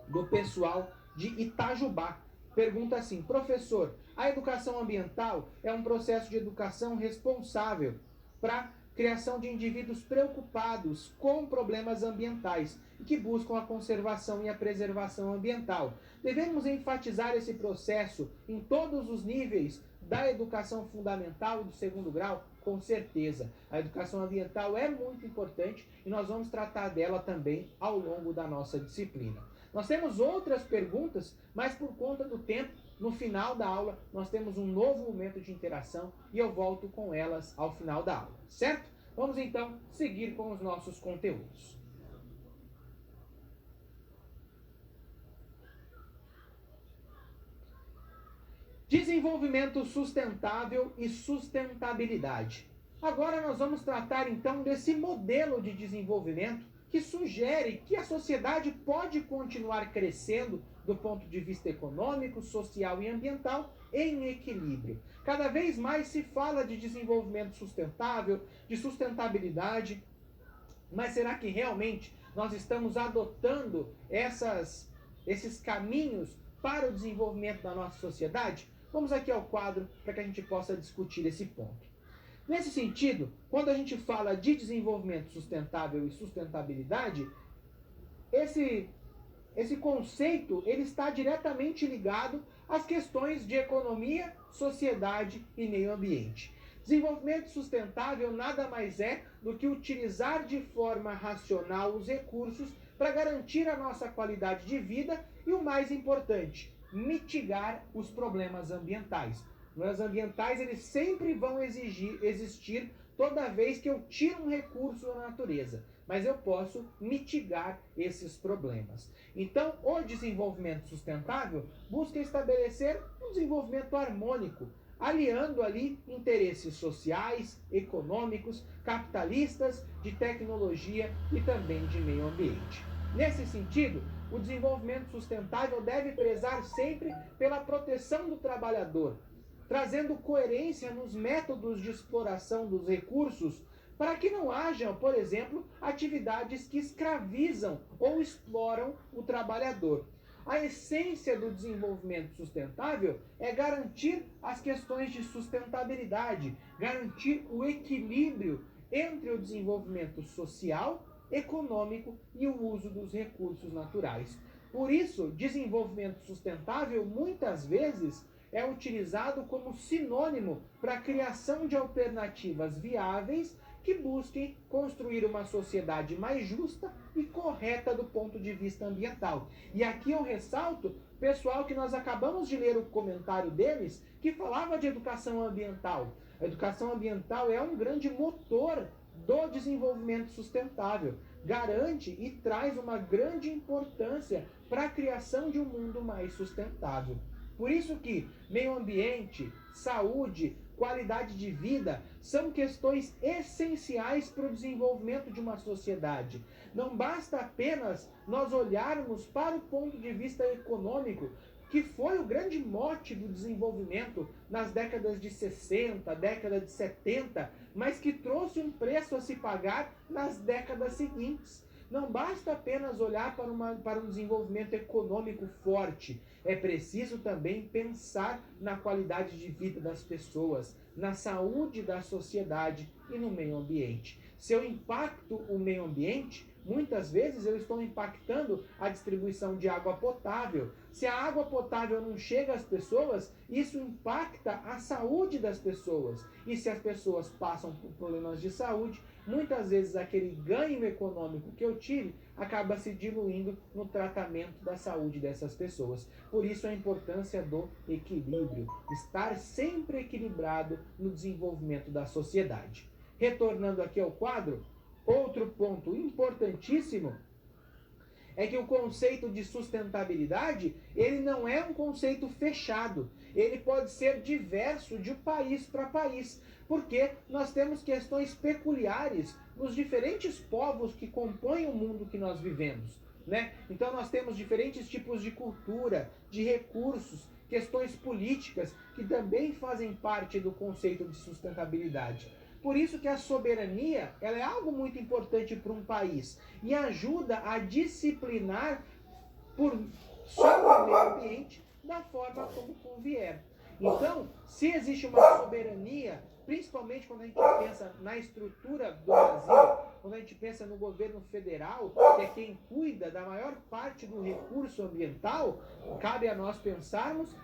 do pessoal de Itajubá. Pergunta assim: professor, a educação ambiental é um processo de educação responsável para criação de indivíduos preocupados com problemas ambientais e que buscam a conservação e a preservação ambiental. Devemos enfatizar esse processo em todos os níveis da educação fundamental e do segundo grau? Com certeza. A educação ambiental é muito importante e nós vamos tratar dela também ao longo da nossa disciplina. Nós temos outras perguntas, mas por conta do tempo, no final da aula, nós temos um novo momento de interação e eu volto com elas ao final da aula, certo? Vamos então seguir com os nossos conteúdos. Desenvolvimento sustentável e sustentabilidade. Agora nós vamos tratar então desse modelo de desenvolvimento que sugere que a sociedade pode continuar crescendo do ponto de vista econômico, social e ambiental em equilíbrio. Cada vez mais se fala de desenvolvimento sustentável, de sustentabilidade, mas será que realmente nós estamos adotando esses caminhos para o desenvolvimento da nossa sociedade? Vamos aqui ao quadro para que a gente possa discutir esse ponto. Nesse sentido, quando a gente fala de desenvolvimento sustentável e sustentabilidade, esse esse conceito ele está diretamente ligado às questões de economia, sociedade e meio ambiente. Desenvolvimento sustentável nada mais é do que utilizar de forma racional os recursos para garantir a nossa qualidade de vida e, o mais importante, mitigar os problemas ambientais. Os problemas ambientais eles sempre vão existir toda vez que eu tiro um recurso da natureza, mas eu posso mitigar esses problemas. Então, o desenvolvimento sustentável busca estabelecer um desenvolvimento harmônico, aliando ali interesses sociais, econômicos, capitalistas, de tecnologia e também de meio ambiente. Nesse sentido, o desenvolvimento sustentável deve prezar sempre pela proteção do trabalhador, trazendo coerência nos métodos de exploração dos recursos para que não hajam, por exemplo, atividades que escravizam ou exploram o trabalhador. A essência do desenvolvimento sustentável é garantir as questões de sustentabilidade, garantir o equilíbrio entre o desenvolvimento social, econômico e o uso dos recursos naturais. Por isso, desenvolvimento sustentável muitas vezes é utilizado como sinônimo para a criação de alternativas viáveis que busquem construir uma sociedade mais justa e correta do ponto de vista ambiental. E aqui eu ressalto, pessoal, que nós acabamos de ler o comentário deles, que falava de educação ambiental. A educação ambiental é um grande motor do desenvolvimento sustentável, garante e traz uma grande importância para a criação de um mundo mais sustentável. Por isso que meio ambiente, saúde, qualidade de vida são questões essenciais para o desenvolvimento de uma sociedade. Não basta apenas nós olharmos para o ponto de vista econômico, que foi o grande mote do desenvolvimento nas décadas de 60, década de 70, mas que trouxe um preço a se pagar nas décadas seguintes. Não basta apenas olhar para um desenvolvimento econômico forte. É preciso também pensar na qualidade de vida das pessoas, na saúde da sociedade e no meio ambiente. Se eu impacto o meio ambiente, muitas vezes eu estou impactando a distribuição de água potável. Se a água potável não chega às pessoas, isso impacta a saúde das pessoas. E se as pessoas passam por problemas de saúde, muitas vezes aquele ganho econômico que eu tive acaba se diluindo no tratamento da saúde dessas pessoas. Por isso a importância do equilíbrio, estar sempre equilibrado no desenvolvimento da sociedade. Retornando aqui ao quadro, outro ponto importantíssimo é que o conceito de sustentabilidade, ele não é um conceito fechado. Ele pode ser diverso de país para país, porque nós temos questões peculiares nos diferentes povos que compõem o mundo que nós vivemos, né? Então nós temos diferentes tipos de cultura, de recursos, questões políticas que também fazem parte do conceito de sustentabilidade. Por isso que a soberania ela é algo muito importante para um país e ajuda a disciplinar sobre o meio ambiente da forma como convier. Então, se existe uma soberania, principalmente quando a gente pensa na estrutura do Brasil, quando a gente pensa no governo federal, que é quem cuida da maior parte do recurso ambiental, cabe a nós pensarmos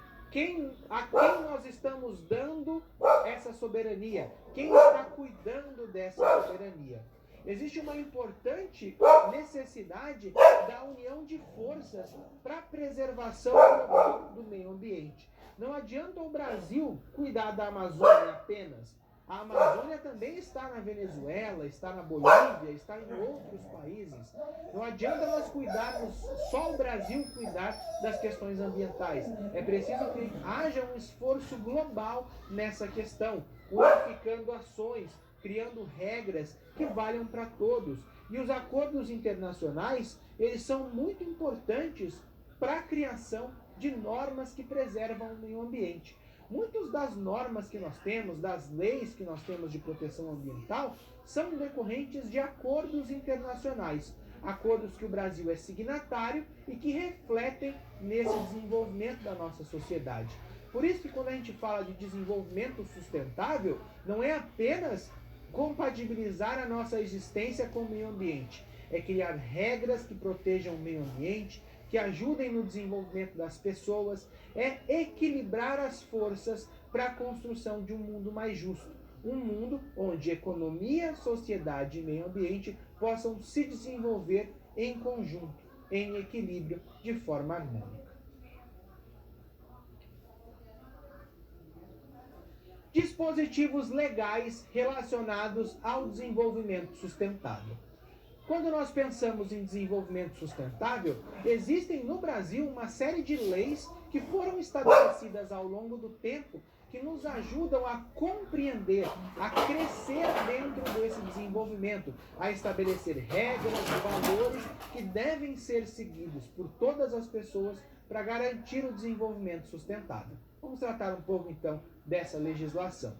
a quem nós estamos dando essa soberania, quem está cuidando dessa soberania. Existe uma importante necessidade da união de forças para a preservação global do meio ambiente. Não adianta o Brasil cuidar da Amazônia apenas. A Amazônia também está na Venezuela, está na Bolívia, está em outros países. Não adianta nós cuidarmos, só o Brasil cuidar das questões ambientais. É preciso que haja um esforço global nessa questão, unificando ações, criando regras que valham para todos. E os acordos internacionais, eles são muito importantes para a criação de normas que preservam o meio ambiente. Muitas das normas que nós temos, das leis que nós temos de proteção ambiental, são decorrentes de acordos internacionais. Acordos que o Brasil é signatário e que refletem nesse desenvolvimento da nossa sociedade. Por isso que quando a gente fala de desenvolvimento sustentável, não é apenas compatibilizar a nossa existência com o meio ambiente. É criar regras que protejam o meio ambiente, que ajudem no desenvolvimento das pessoas, é equilibrar as forças para a construção de um mundo mais justo. Um mundo onde economia, sociedade e meio ambiente possam se desenvolver em conjunto, em equilíbrio, de forma harmônica. Dispositivos legais relacionados ao desenvolvimento sustentável. Quando nós pensamos em desenvolvimento sustentável, existem no Brasil uma série de leis que foram estabelecidas ao longo do tempo que nos ajudam a compreender, a crescer dentro desse desenvolvimento, a estabelecer regras e valores que devem ser seguidos por todas as pessoas para garantir o desenvolvimento sustentável. Vamos tratar um pouco então dessa legislação.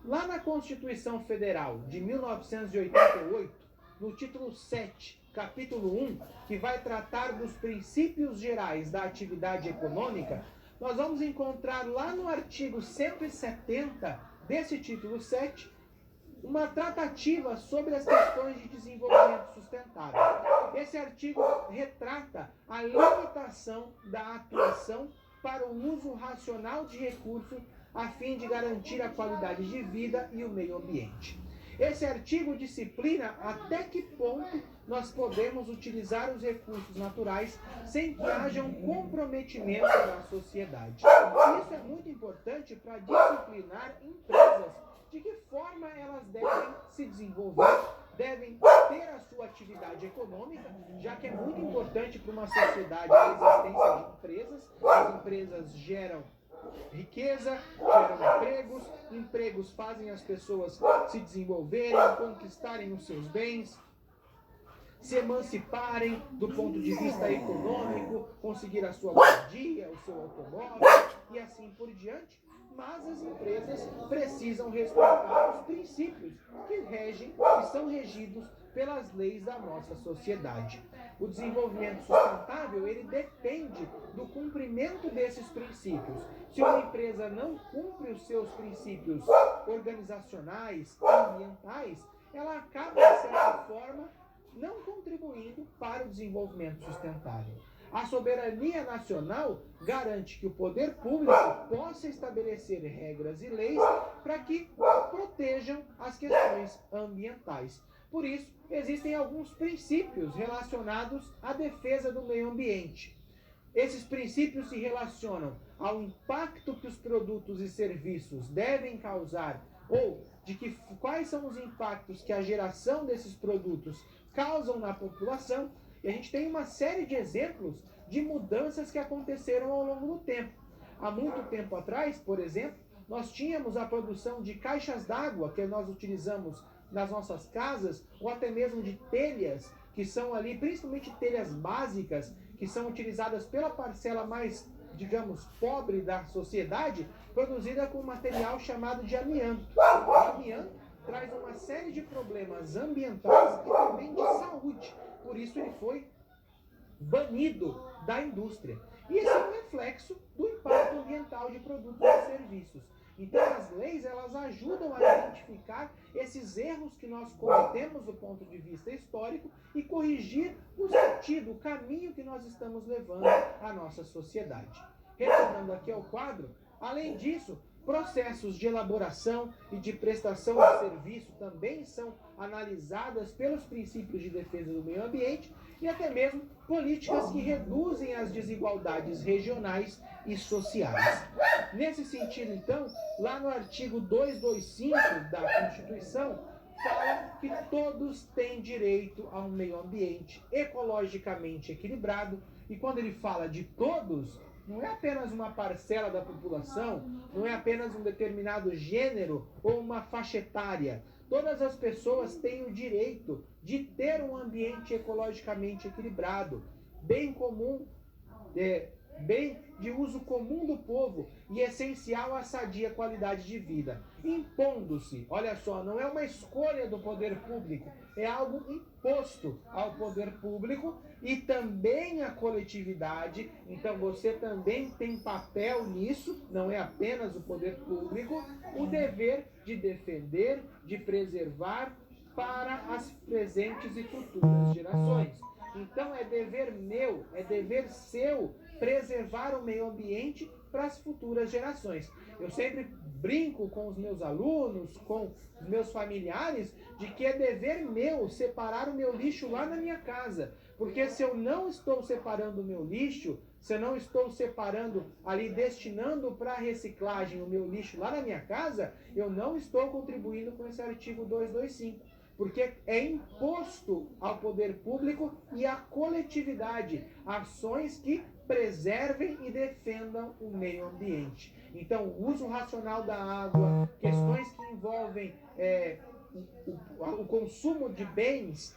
Lá na Constituição Federal de 1988, no título 7, capítulo 1, que vai tratar dos princípios gerais da atividade econômica, nós vamos encontrar lá no artigo 170 desse título 7 uma tratativa sobre as questões de desenvolvimento sustentável. Esse artigo retrata a limitação da atuação para o uso racional de recursos a fim de garantir a qualidade de vida e o meio ambiente. Esse artigo disciplina até que ponto nós podemos utilizar os recursos naturais sem que haja um comprometimento da sociedade. Isso é muito importante para disciplinar empresas, de que forma elas devem se desenvolver, devem ter a sua atividade econômica, já que é muito importante para uma sociedade a existência de empresas. As empresas geram riqueza, geram empregos fazem as pessoas se desenvolverem, conquistarem os seus bens, se emanciparem do ponto de vista econômico, conseguir a sua moradia, o seu automóvel e assim por diante. Mas as empresas precisam respeitar os princípios que regem e são regidos pelas leis da nossa sociedade. O desenvolvimento sustentável, ele depende do cumprimento desses princípios. Se uma empresa não cumpre os seus princípios organizacionais e ambientais, ela acaba, de certa forma, não contribuindo para o desenvolvimento sustentável. A soberania nacional garante que o poder público possa estabelecer regras e leis para que protejam as questões ambientais. Por isso, existem alguns princípios relacionados à defesa do meio ambiente. Esses princípios se relacionam ao impacto que os produtos e serviços devem causar, ou quais são os impactos que a geração desses produtos causam na população. E a gente tem uma série de exemplos de mudanças que aconteceram ao longo do tempo. Há muito tempo atrás, por exemplo, nós tínhamos a produção de caixas d'água que nós utilizamos nas nossas casas, ou até mesmo de telhas, que são ali, principalmente telhas básicas, que são utilizadas pela parcela mais, digamos, pobre da sociedade, produzida com material chamado de amianto. O amianto traz uma série de problemas ambientais e também de saúde. Por isso ele foi banido da indústria. E esse é um reflexo do impacto ambiental de produtos e serviços. Então as leis, elas ajudam a identificar esses erros que nós cometemos do ponto de vista histórico e corrigir o sentido, o caminho que nós estamos levando à nossa sociedade. Retornando aqui ao quadro, além disso, processos de elaboração e de prestação de serviço também são analisadas pelos princípios de defesa do meio ambiente e até mesmo políticas que reduzem as desigualdades regionais e sociais. Nesse sentido, então, lá no artigo 225 da Constituição, fala que todos têm direito a um meio ambiente ecologicamente equilibrado, e quando ele fala de todos, não é apenas uma parcela da população, não é apenas um determinado gênero ou uma faixa etária. Todas as pessoas têm o direito de ter um ambiente ecologicamente equilibrado, bem comum, bem de uso comum do povo e essencial à sadia qualidade de vida, impondo-se, olha só, não é uma escolha do poder público, é algo imposto ao poder público e também à coletividade. Então você também tem papel nisso, não é apenas o poder público, o dever de defender, de preservar para as presentes e futuras gerações. Então é dever meu, é dever seu preservar o meio ambiente para as futuras gerações. Eu sempre brinco com os meus alunos, com os meus familiares, de que é dever meu separar o meu lixo lá na minha casa. Porque se eu não estou separando o meu lixo, se eu não estou separando ali, destinando para reciclagem o meu lixo lá na minha casa, eu não estou contribuindo com esse artigo 225. Porque é imposto ao poder público e à coletividade ações que preservem e defendam o meio ambiente. Então, o uso racional da água, questões que envolvem o consumo de bens,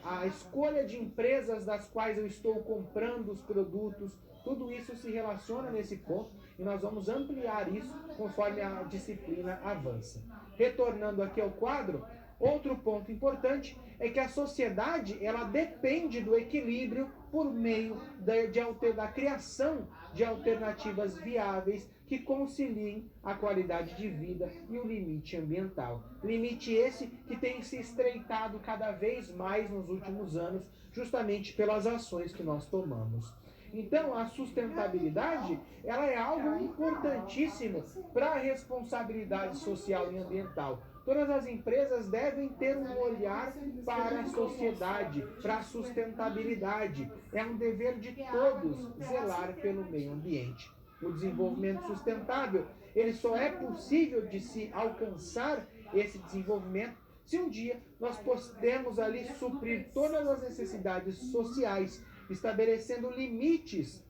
a escolha de empresas das quais eu estou comprando os produtos, tudo isso se relaciona nesse ponto e nós vamos ampliar isso conforme a disciplina avança. Retornando aqui ao quadro, outro ponto importante é que a sociedade ela depende do equilíbrio por meio da criação de alternativas viáveis que conciliem a qualidade de vida e o limite ambiental. Limite esse que tem se estreitado cada vez mais nos últimos anos, justamente pelas ações que nós tomamos. Então, a sustentabilidade ela é algo importantíssimo para a responsabilidade social e ambiental. Todas as empresas devem ter um olhar para a sociedade, para a sustentabilidade. É um dever de todos zelar pelo meio ambiente. O desenvolvimento sustentável, ele só é possível de se alcançar esse desenvolvimento se um dia nós pudermos ali suprir todas as necessidades sociais, estabelecendo limites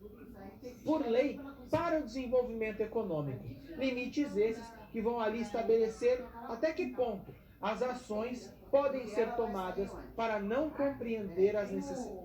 por lei para o desenvolvimento econômico. Limites esses que vão ali estabelecer até que ponto as ações podem ser tomadas para não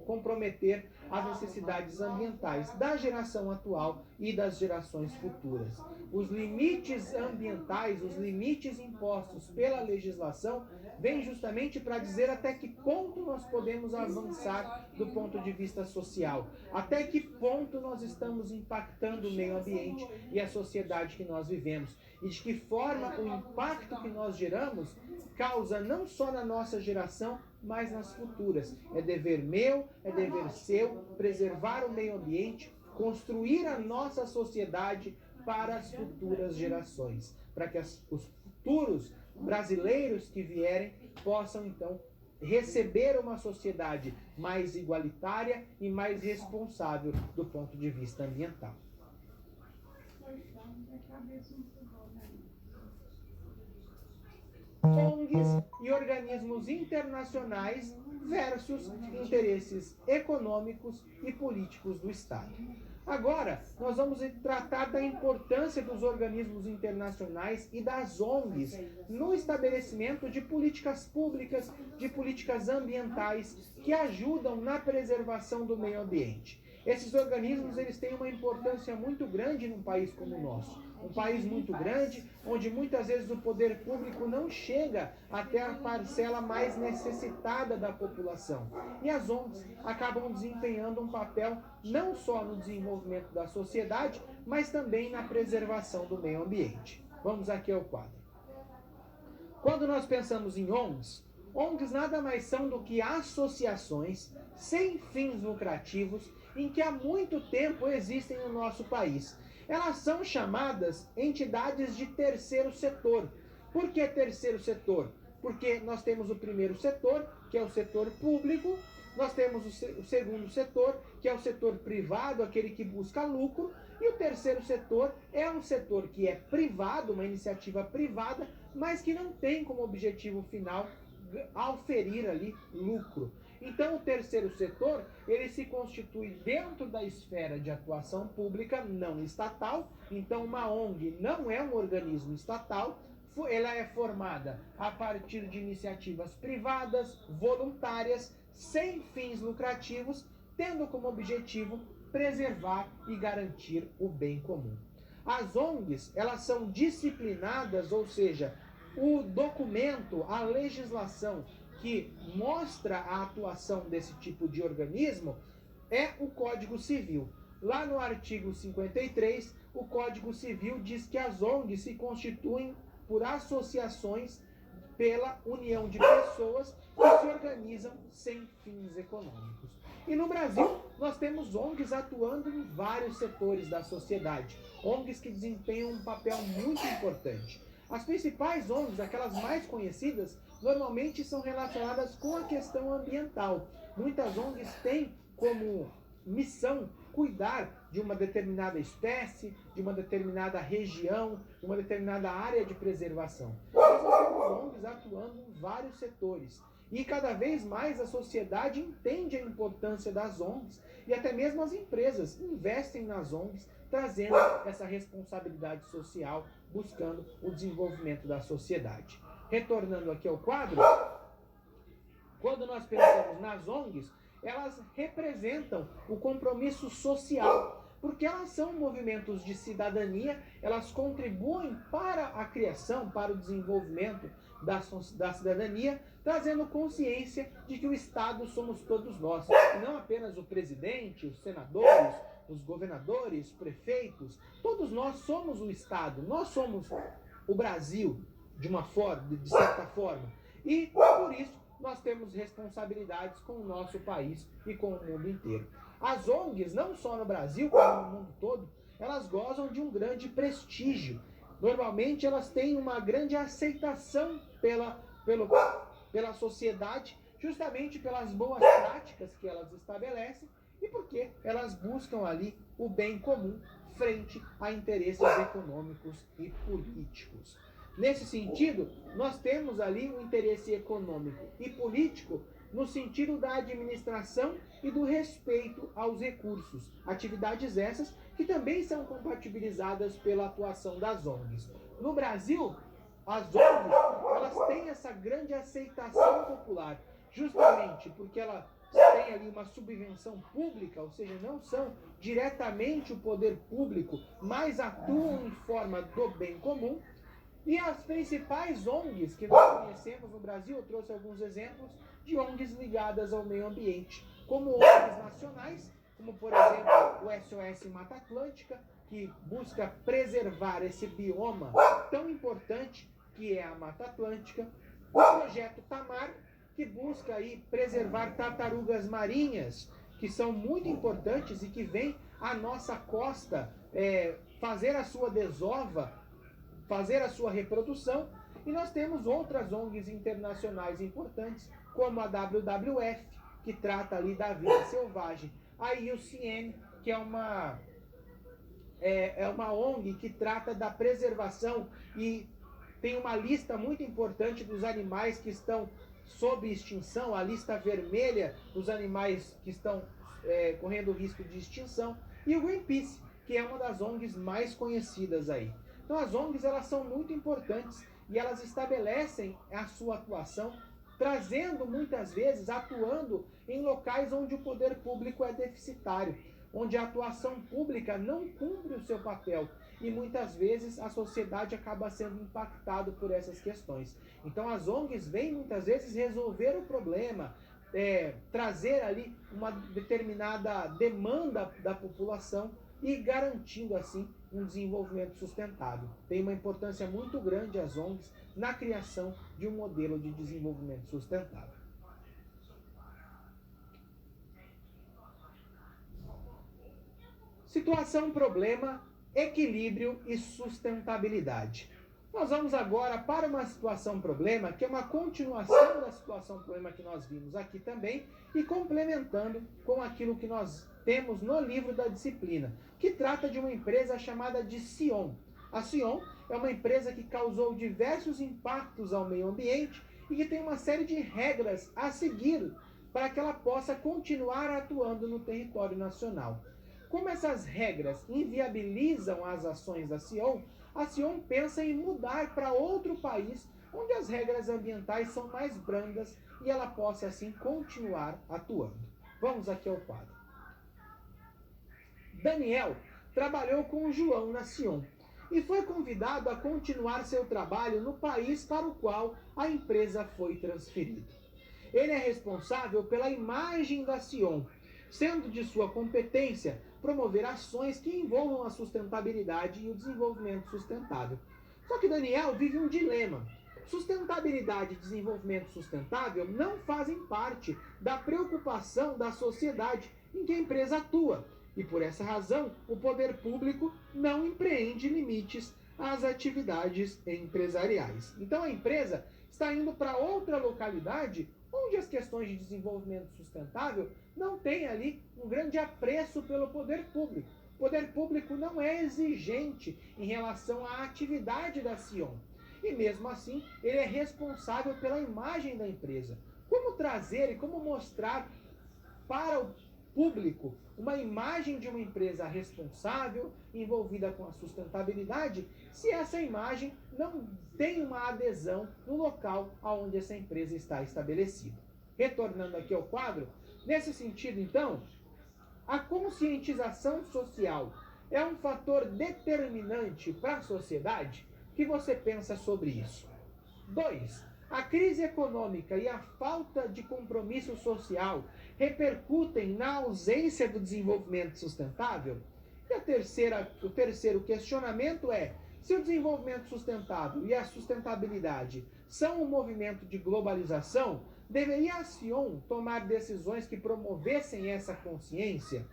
comprometer as necessidades ambientais da geração atual e das gerações futuras. Os limites ambientais, os limites impostos pela legislação, vêm justamente para dizer até que ponto nós podemos avançar do ponto de vista social, até que ponto nós estamos impactando o meio ambiente e a sociedade que nós vivemos, e de que forma o impacto que nós geramos causa não só na nossa geração, mas nas futuras. É dever meu, é dever seu, preservar o meio ambiente, construir a nossa sociedade para as futuras gerações, para que os futuros brasileiros que vierem possam, então, receber uma sociedade mais igualitária e mais responsável do ponto de vista ambiental. ONGs e organismos internacionais versus interesses econômicos e políticos do Estado. Agora, nós vamos tratar da importância dos organismos internacionais e das ONGs no estabelecimento de políticas públicas, de políticas ambientais que ajudam na preservação do meio ambiente. Esses organismos eles têm uma importância muito grande num país como o nosso. Um país muito grande, onde muitas vezes o poder público não chega até a parcela mais necessitada da população. E as ONGs acabam desempenhando um papel não só no desenvolvimento da sociedade, mas também na preservação do meio ambiente. Vamos aqui ao quadro. Quando nós pensamos em ONGs, ONGs nada mais são do que associações sem fins lucrativos em que há muito tempo existem no nosso país. Elas são chamadas entidades de terceiro setor. Por que terceiro setor? Porque nós temos o primeiro setor, que é o setor público, nós temos o segundo setor, que é o setor privado, aquele que busca lucro, e o terceiro setor é um setor que é privado, uma iniciativa privada, mas que não tem como objetivo final auferir ali lucro. Então, o terceiro setor, ele se constitui dentro da esfera de atuação pública não estatal. Então, uma ONG não é um organismo estatal, ela é formada a partir de iniciativas privadas, voluntárias, sem fins lucrativos, tendo como objetivo preservar e garantir o bem comum. As ONGs, elas são disciplinadas, ou seja, o documento, a legislação que mostra a atuação desse tipo de organismo é o Código Civil. Lá no artigo 53, o Código Civil diz que as ONGs se constituem por associações pela união de pessoas que se organizam sem fins econômicos. E no Brasil, nós temos ONGs atuando em vários setores da sociedade, ONGs que desempenham um papel muito importante. As principais ONGs, aquelas mais conhecidas, normalmente são relacionadas com a questão ambiental. Muitas ONGs têm como missão cuidar de uma determinada espécie, de uma determinada região, de uma determinada área de preservação. Mas nós temos ONGs atuando em vários setores. E cada vez mais a sociedade entende a importância das ONGs e até mesmo as empresas investem nas ONGs, trazendo essa responsabilidade social, buscando o desenvolvimento da sociedade. Retornando aqui ao quadro, quando nós pensamos nas ONGs, elas representam o compromisso social, porque elas são movimentos de cidadania, elas contribuem para a criação, para o desenvolvimento da cidadania, trazendo consciência de que o Estado somos todos nós, e não apenas o presidente, os senadores, os governadores, prefeitos, todos nós somos o Estado, nós somos o Brasil, de certa forma, e por isso nós temos responsabilidades com o nosso país e com o mundo inteiro. As ONGs, não só no Brasil, como no mundo todo, elas gozam de um grande prestígio. Normalmente elas têm uma grande aceitação pela sociedade, justamente pelas boas práticas que elas estabelecem e porque elas buscam ali o bem comum frente a interesses econômicos e políticos. Nesse sentido, nós temos ali o interesse econômico e político no sentido da administração e do respeito aos recursos. Atividades essas que também são compatibilizadas pela atuação das ONGs. No Brasil, as ONGs elas têm essa grande aceitação popular, justamente porque elas têm ali uma subvenção pública, ou seja, não são diretamente o poder público, mas atuam em forma do bem comum. E as principais ONGs que nós conhecemos no Brasil, eu trouxe alguns exemplos de ONGs ligadas ao meio ambiente, como ONGs nacionais, como por exemplo o SOS Mata Atlântica, que busca preservar esse bioma tão importante que é a Mata Atlântica, o Projeto Tamar, que busca aí preservar tartarugas marinhas, que são muito importantes e que vêm à nossa costa fazer a sua desova, fazer a sua reprodução, e nós temos outras ONGs internacionais importantes, como a WWF, que trata ali da vida selvagem, a IUCN, que é uma ONG que trata da preservação e tem uma lista muito importante dos animais que estão sob extinção, a lista vermelha dos animais que estão correndo risco de extinção, e o Greenpeace, que é uma das ONGs mais conhecidas aí. Então as ONGs elas são muito importantes e elas estabelecem a sua atuação, trazendo muitas vezes, atuando em locais onde o poder público é deficitário, onde a atuação pública não cumpre o seu papel e muitas vezes a sociedade acaba sendo impactada por essas questões. Então as ONGs vêm muitas vezes resolver o problema, trazer ali uma determinada demanda da população e garantindo assim um desenvolvimento sustentável. Tem uma importância muito grande as ONGs na criação de um modelo de desenvolvimento sustentável. Situação, problema, equilíbrio e sustentabilidade. Nós vamos agora para uma situação problema, que é uma continuação da situação problema que nós vimos aqui também, e complementando com aquilo que nós temos no livro da disciplina, que trata de uma empresa chamada de Sion. A Sion é uma empresa que causou diversos impactos ao meio ambiente e que tem uma série de regras a seguir para que ela possa continuar atuando no território nacional. Como essas regras inviabilizam as ações da Sion, a Sion pensa em mudar para outro país onde as regras ambientais são mais brandas e ela possa assim continuar atuando. Vamos aqui ao quadro. Daniel trabalhou com o João na Sion e foi convidado a continuar seu trabalho no país para o qual a empresa foi transferida. Ele é responsável pela imagem da Sion, sendo de sua competência promover ações que envolvam a sustentabilidade e o desenvolvimento sustentável. Só que Daniel vive um dilema. Sustentabilidade e desenvolvimento sustentável não fazem parte da preocupação da sociedade em que a empresa atua. E por essa razão, o poder público não empreende limites às atividades empresariais. Então a empresa está indo para outra localidade onde as questões de desenvolvimento sustentável não têm ali um grande apreço pelo poder público. O poder público não é exigente em relação à atividade da Sion. E mesmo assim, ele é responsável pela imagem da empresa. Como trazer e como mostrar para o público uma imagem de uma empresa responsável, envolvida com a sustentabilidade, se essa imagem não tem uma adesão no local onde essa empresa está estabelecida? Retornando aqui ao quadro, nesse sentido, então, a conscientização social é um fator determinante para a sociedade? O que você pensa sobre isso? 2. A crise econômica e a falta de compromisso social repercutem na ausência do desenvolvimento sustentável? E o terceiro questionamento é: se o desenvolvimento sustentável e a sustentabilidade são um movimento de globalização, deveria a Sion tomar decisões que promovessem essa consciência?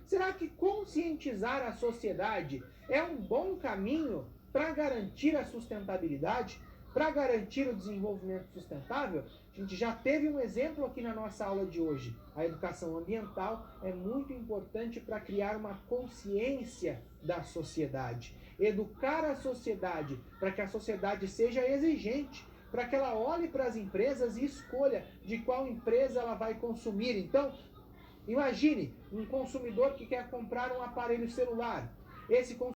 Será que conscientizar a sociedade é um bom caminho para garantir a sustentabilidade, para garantir o desenvolvimento sustentável? A gente já teve um exemplo aqui na nossa aula de hoje. A educação ambiental é muito importante para criar uma consciência da sociedade. Educar a sociedade para que a sociedade seja exigente, para que ela olhe para as empresas e escolha de qual empresa ela vai consumir. Então, imagine um consumidor que quer comprar um aparelho celular. Esse